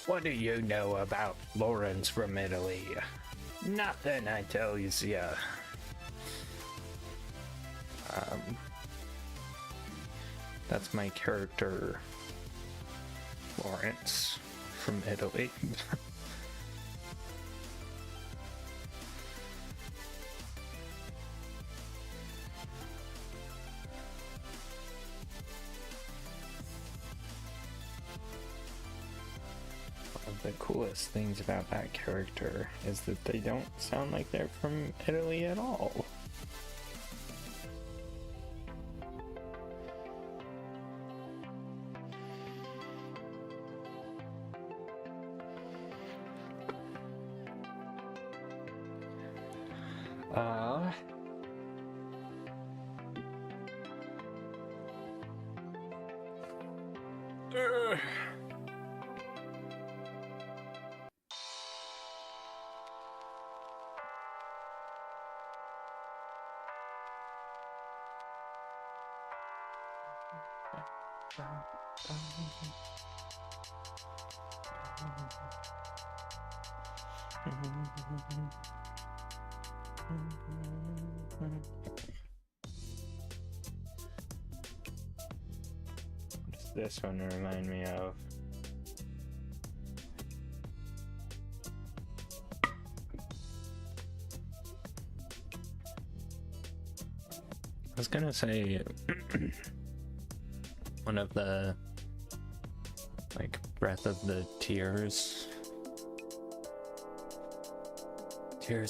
What do you know about Lawrence from Italy? Nothing, I tell you. That's my character, Lawrence from Italy. One of the coolest things about that character is that they don't sound like they're from Italy at all. What does this one remind me of? I was gonna say one of the like Breath of the Tears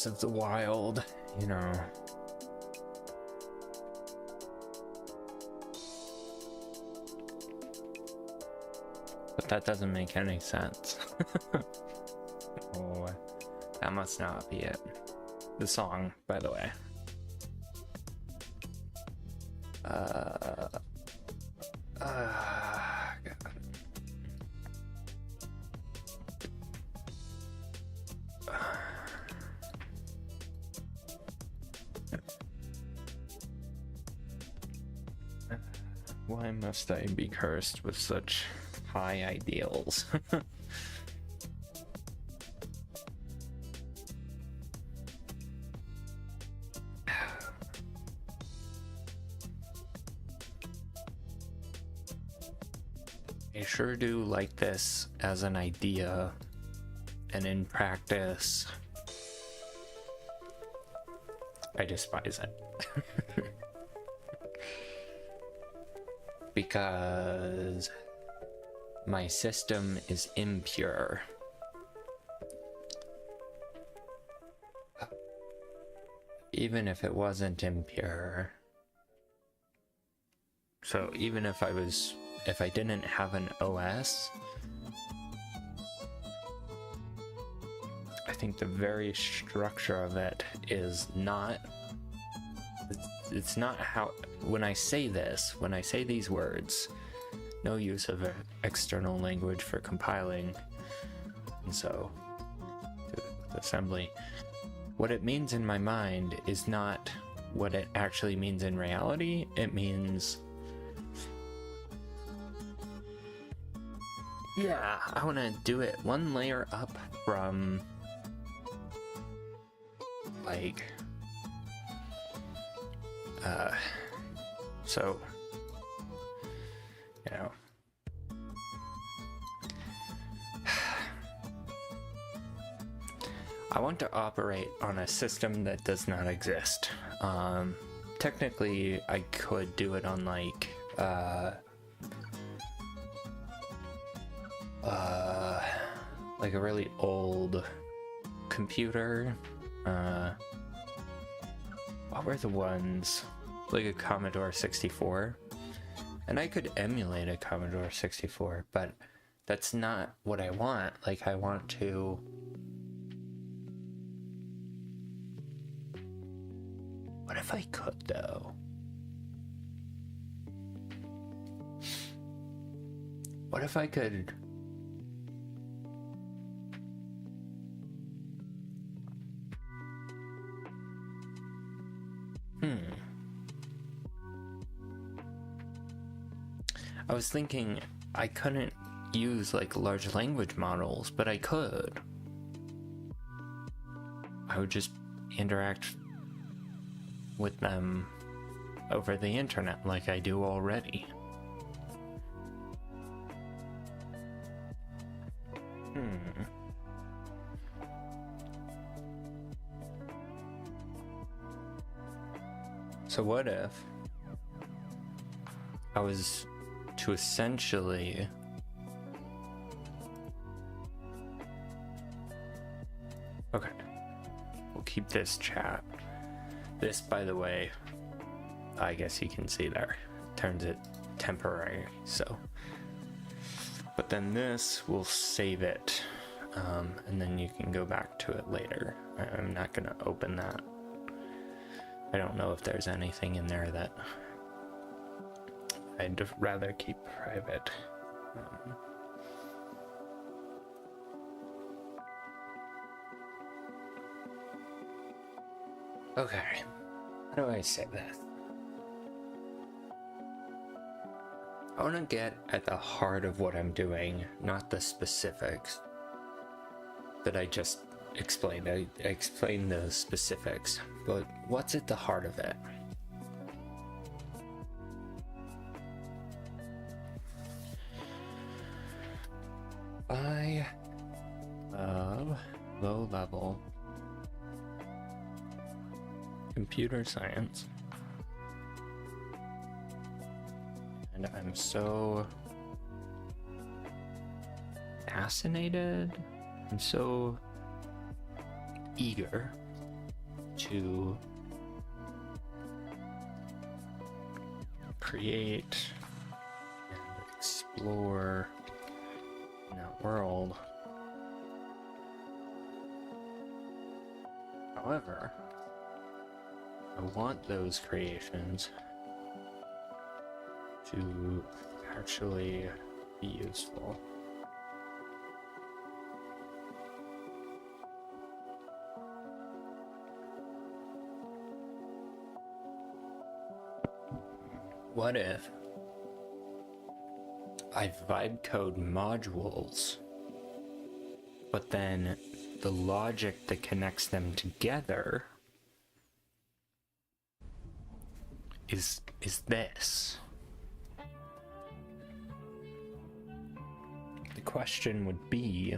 of the Wild, you know. But that doesn't make any sense. Oh, that must not be it. The song, by the way. God. Why must I be cursed with such high ideals? I sure do like this as an idea, and in practice, I despise it. Because my system is impure. Even if it wasn't impure. So even if I didn't have an OS, I think the very structure of it is not, it's not how, when I say these words, no use of external language for compiling, and so the assembly, what it means in my mind is not what it actually means in reality. It means, yeah, I want to do it one layer up from, like, so, you know, I want to operate on a system that does not exist. Technically, I could do it on like a really old computer. What were the ones? Like a Commodore 64. And I could emulate a Commodore 64, but that's not what I want. Like, I want to... What if I could, though? What if I could... I was thinking I couldn't use like large language models, but I could. I would just interact with them over the internet like I do already. So what if I was to essentially okay, we'll keep this chat. This, by the way, I guess you can see there, turns it temporary, so. But then this, we'll save it, and then you can go back to it later. I'm not gonna open that. I don't know if there's anything in there that I'd rather keep private. Okay, how do I say this? I want to get at the heart of what I'm doing, not the specifics that I just explained. I explained the specifics, but what's at the heart of it? I love low-level computer science, and I'm so fascinated, I'm so eager to create and explore in that world. However, I want those creations to actually be useful. What if I vibe code modules, but then the logic that connects them together is this? The question would be,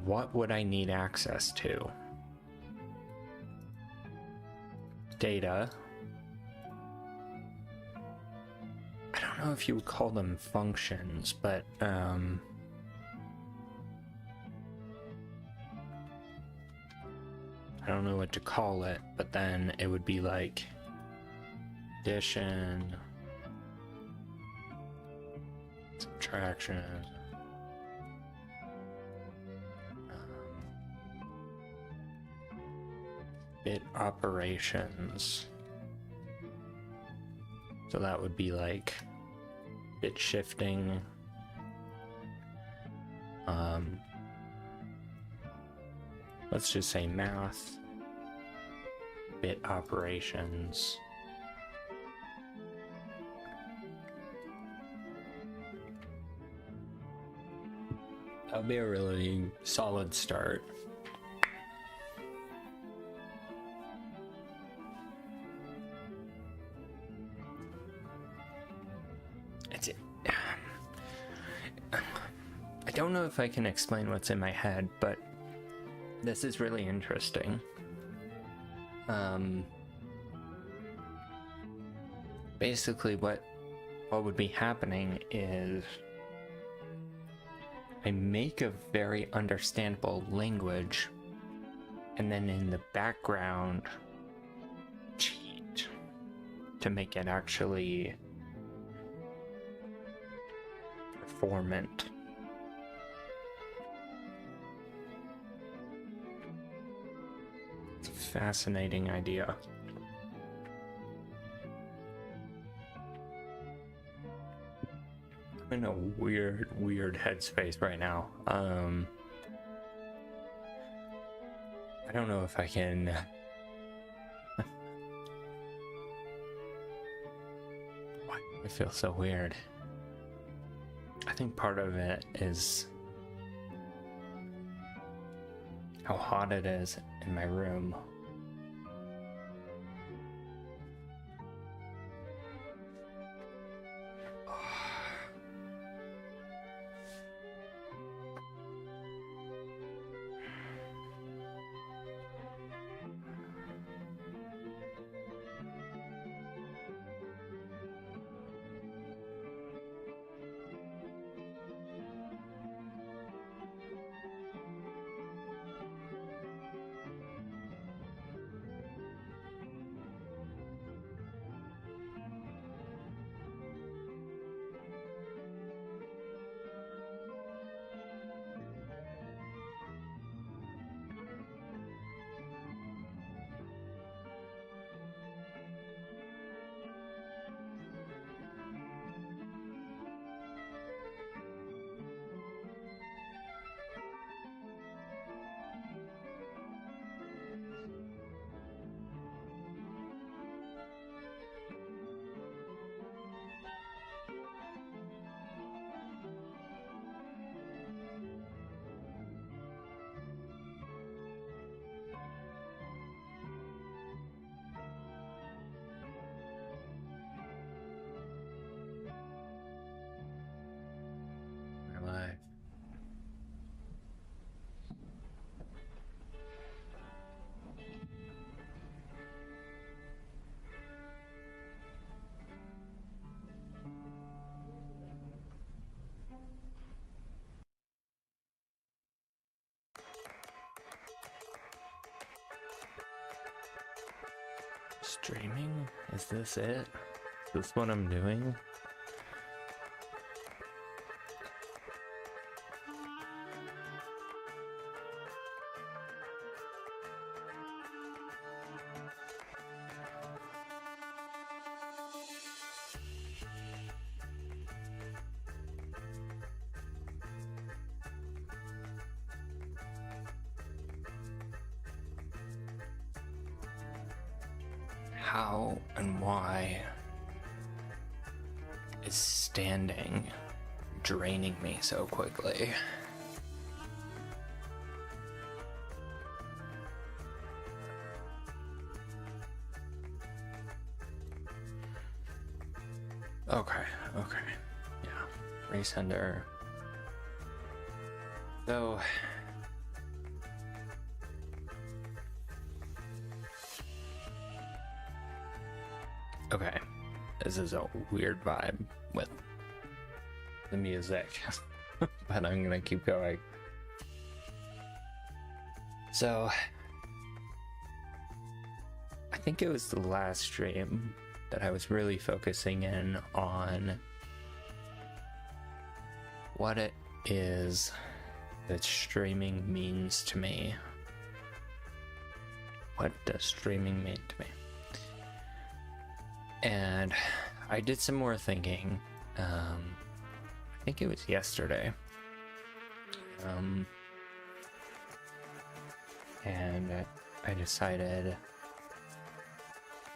what would I need access to? Data. I don't know if you would call them functions, but I don't know what to call it, but then it would be like addition, subtraction, bit operations. So that would be like bit shifting, let's just say math, bit operations, that would be a really solid start. I don't know if I can explain what's in my head, but this is really interesting. Basically what would be happening is I make a very understandable language, and then in the background cheat to make it actually performant. It's a fascinating idea. I'm in a weird headspace right now. I don't know if I can why do I feel so weird? I think part of it is how hot it is in my room. My life. Streaming? Is this it? Is this what I'm doing? How and why is standing draining me so quickly? Okay, yeah, resender. So okay, this is a weird vibe with the music, but I'm gonna keep going. So, I think it was the last stream that I was really focusing in on what it is that streaming means to me. What does streaming mean to me? And I did some more thinking. I think it was yesterday. And I decided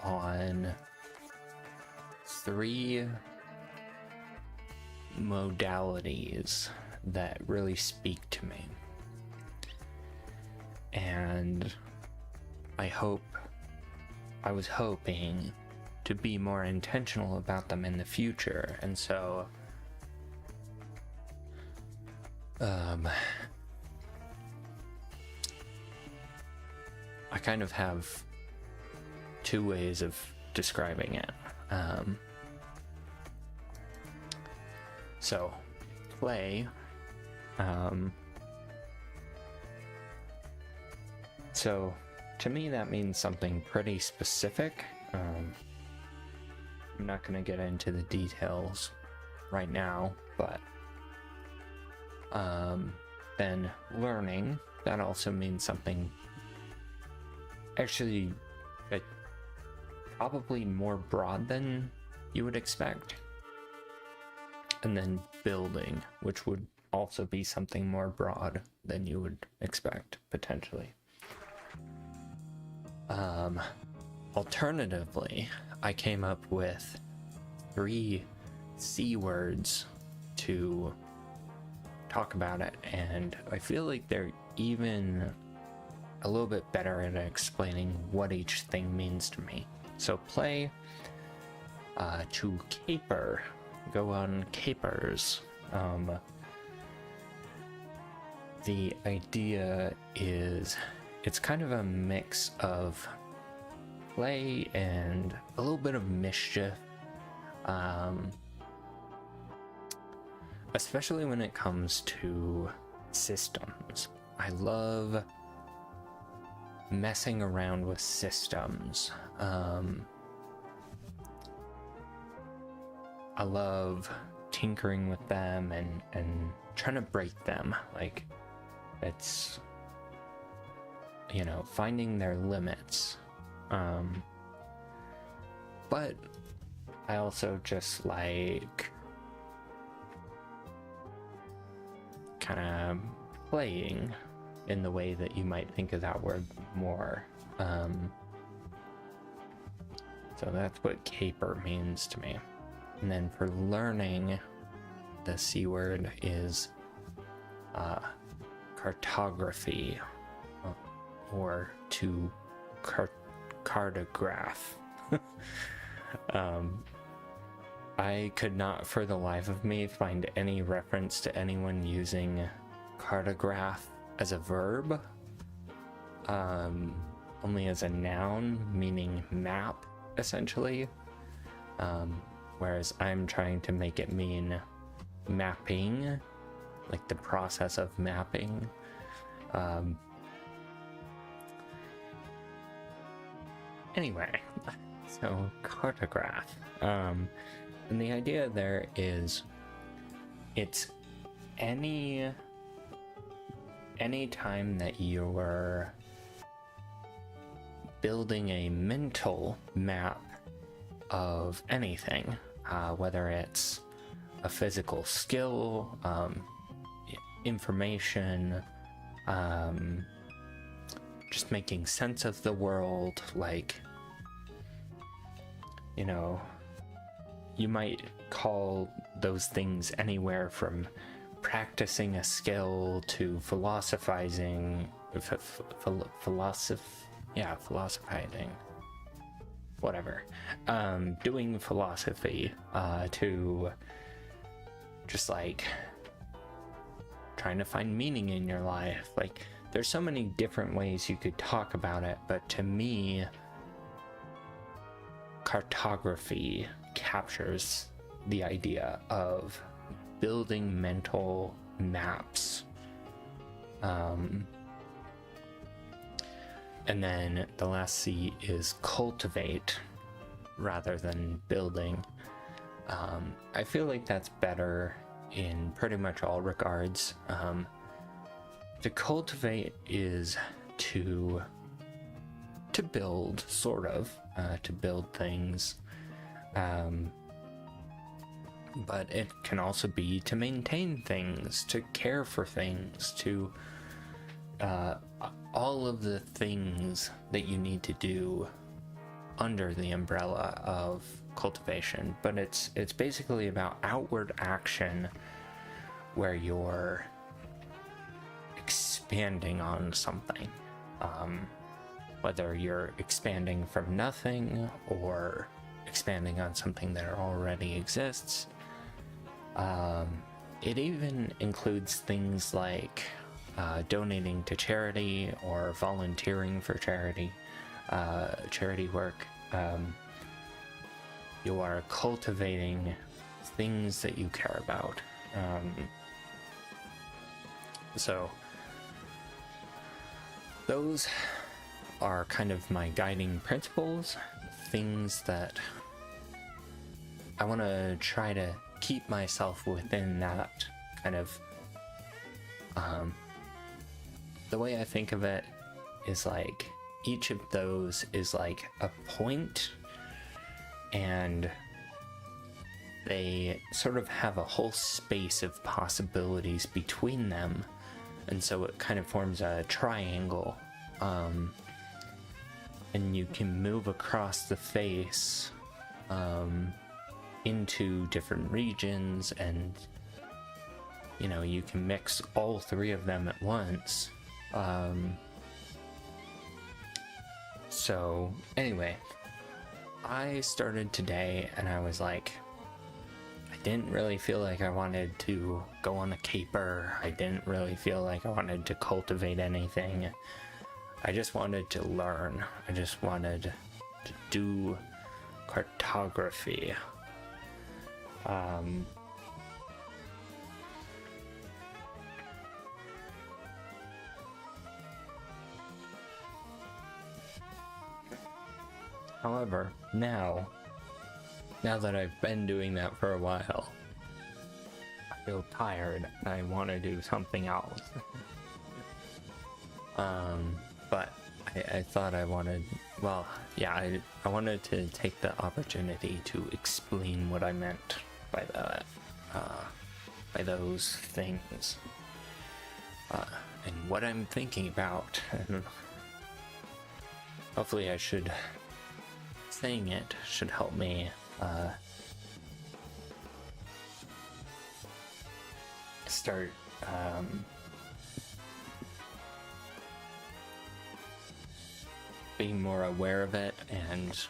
on 3 modalities that really speak to me. And I was hoping to be more intentional about them in the future, and so I kind of have 2 ways of describing it. So play, so to me that means something pretty specific. I'm not going to get into the details right now, but then learning, that also means something actually probably more broad than you would expect. And then building, which would also be something more broad than you would expect, potentially. Alternatively, I came up with 3 C words to talk about it, and I feel like they're even a little bit better at explaining what each thing means to me. So play, to caper, go on capers. The idea is it's kind of a mix of play and a little bit of mischief, especially when it comes to systems. I love messing around with systems. I love tinkering with them and trying to break them. Like, it's, you know, finding their limits. But I also just like kind of playing in the way that you might think of that word more. So that's what caper means to me. And then for learning, the C word is cartography, or to cartograph. I could not for the life of me find any reference to anyone using cartograph as a verb, only as a noun, meaning map, essentially. Whereas I'm trying to make it mean mapping, like the process of mapping. Anyway, so cartograph. And the idea there is it's any time that you're building a mental map of anything, whether it's a physical skill, information, just making sense of the world. Like, you know, you might call those things anywhere from practicing a skill to philosophizing, philosophizing, whatever, doing philosophy, to just like trying to find meaning in your life. Like, there's so many different ways you could talk about it, but to me, cartography captures the idea of building mental maps. And then the last C is cultivate rather than building. I feel like that's better in pretty much all regards. To cultivate is to build, sort of, to build things. But it can also be to maintain things, to care for things, to all of the things that you need to do under the umbrella of cultivation. But it's basically about outward action where you're expanding on something, whether you're expanding from nothing or expanding on something that already exists. It even includes things like donating to charity or volunteering for charity work. You are cultivating things that you care about. So those are kind of my guiding principles, things that I want to try to keep myself within that kind of, the way I think of it is like each of those is like a point, and they sort of have a whole space of possibilities between them, and so it kind of forms a triangle, and you can move across the face into different regions and you know, you can mix all three of them at once. So anyway, I started today and I was like, I didn't really feel like I wanted to go on a caper. I didn't really feel like I wanted to cultivate anything. I just wanted to learn. I just wanted to do cartography. However, now that I've been doing that for a while, I feel tired and I want to do something else. But I thought I wanted, well, yeah, I wanted to take the opportunity to explain what I meant by that, by those things, and what I'm thinking about, and hopefully saying it should help me, start, being more aware of it and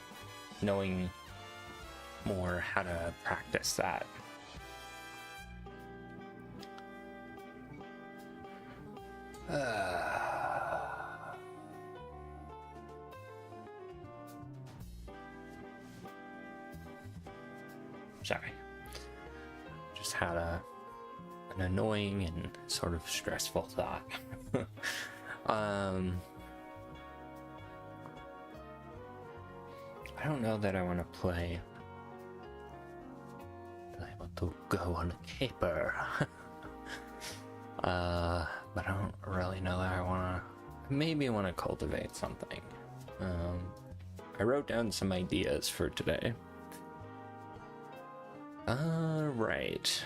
knowing more how to practice that. Sorry. Just had an annoying and sort of stressful thought. I don't know that I want to play. I want to go on a caper. But I don't really know that I want to. Maybe I want to cultivate something. I wrote down some ideas for today. Right.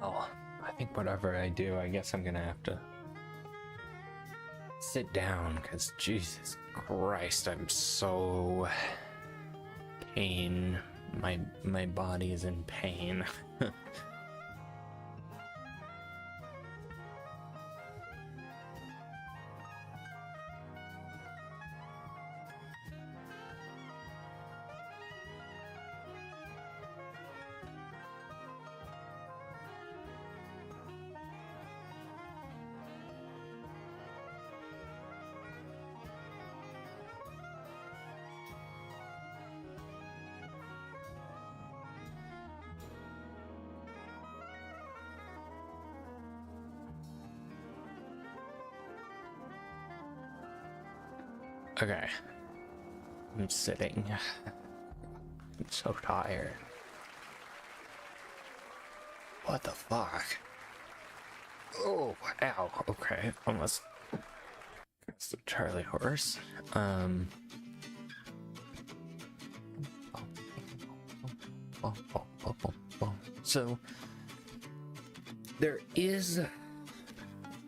Oh, I think whatever I do, I guess I'm gonna have to sit down, because Jesus Christ, I'm so pain. My body is in pain. Okay. I'm sitting. I'm so tired. What the fuck? Oh, ow. Okay. Almost. That's the Charlie horse. So, there is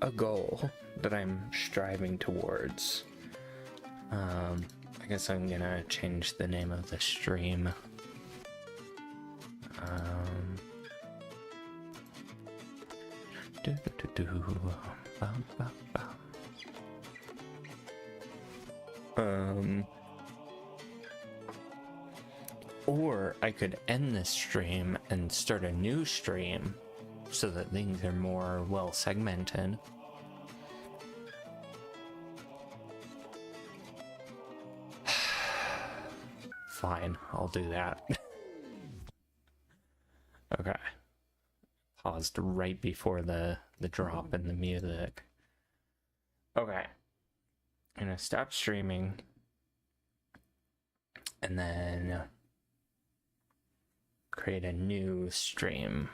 a goal that I'm striving towards. I guess I'm gonna change the name of the stream. Or I could end this stream and start a new stream so that things are more well segmented. Fine, I'll do that. Okay. Paused right before the drop in the music. Okay. I'm gonna stop streaming. And then create a new stream.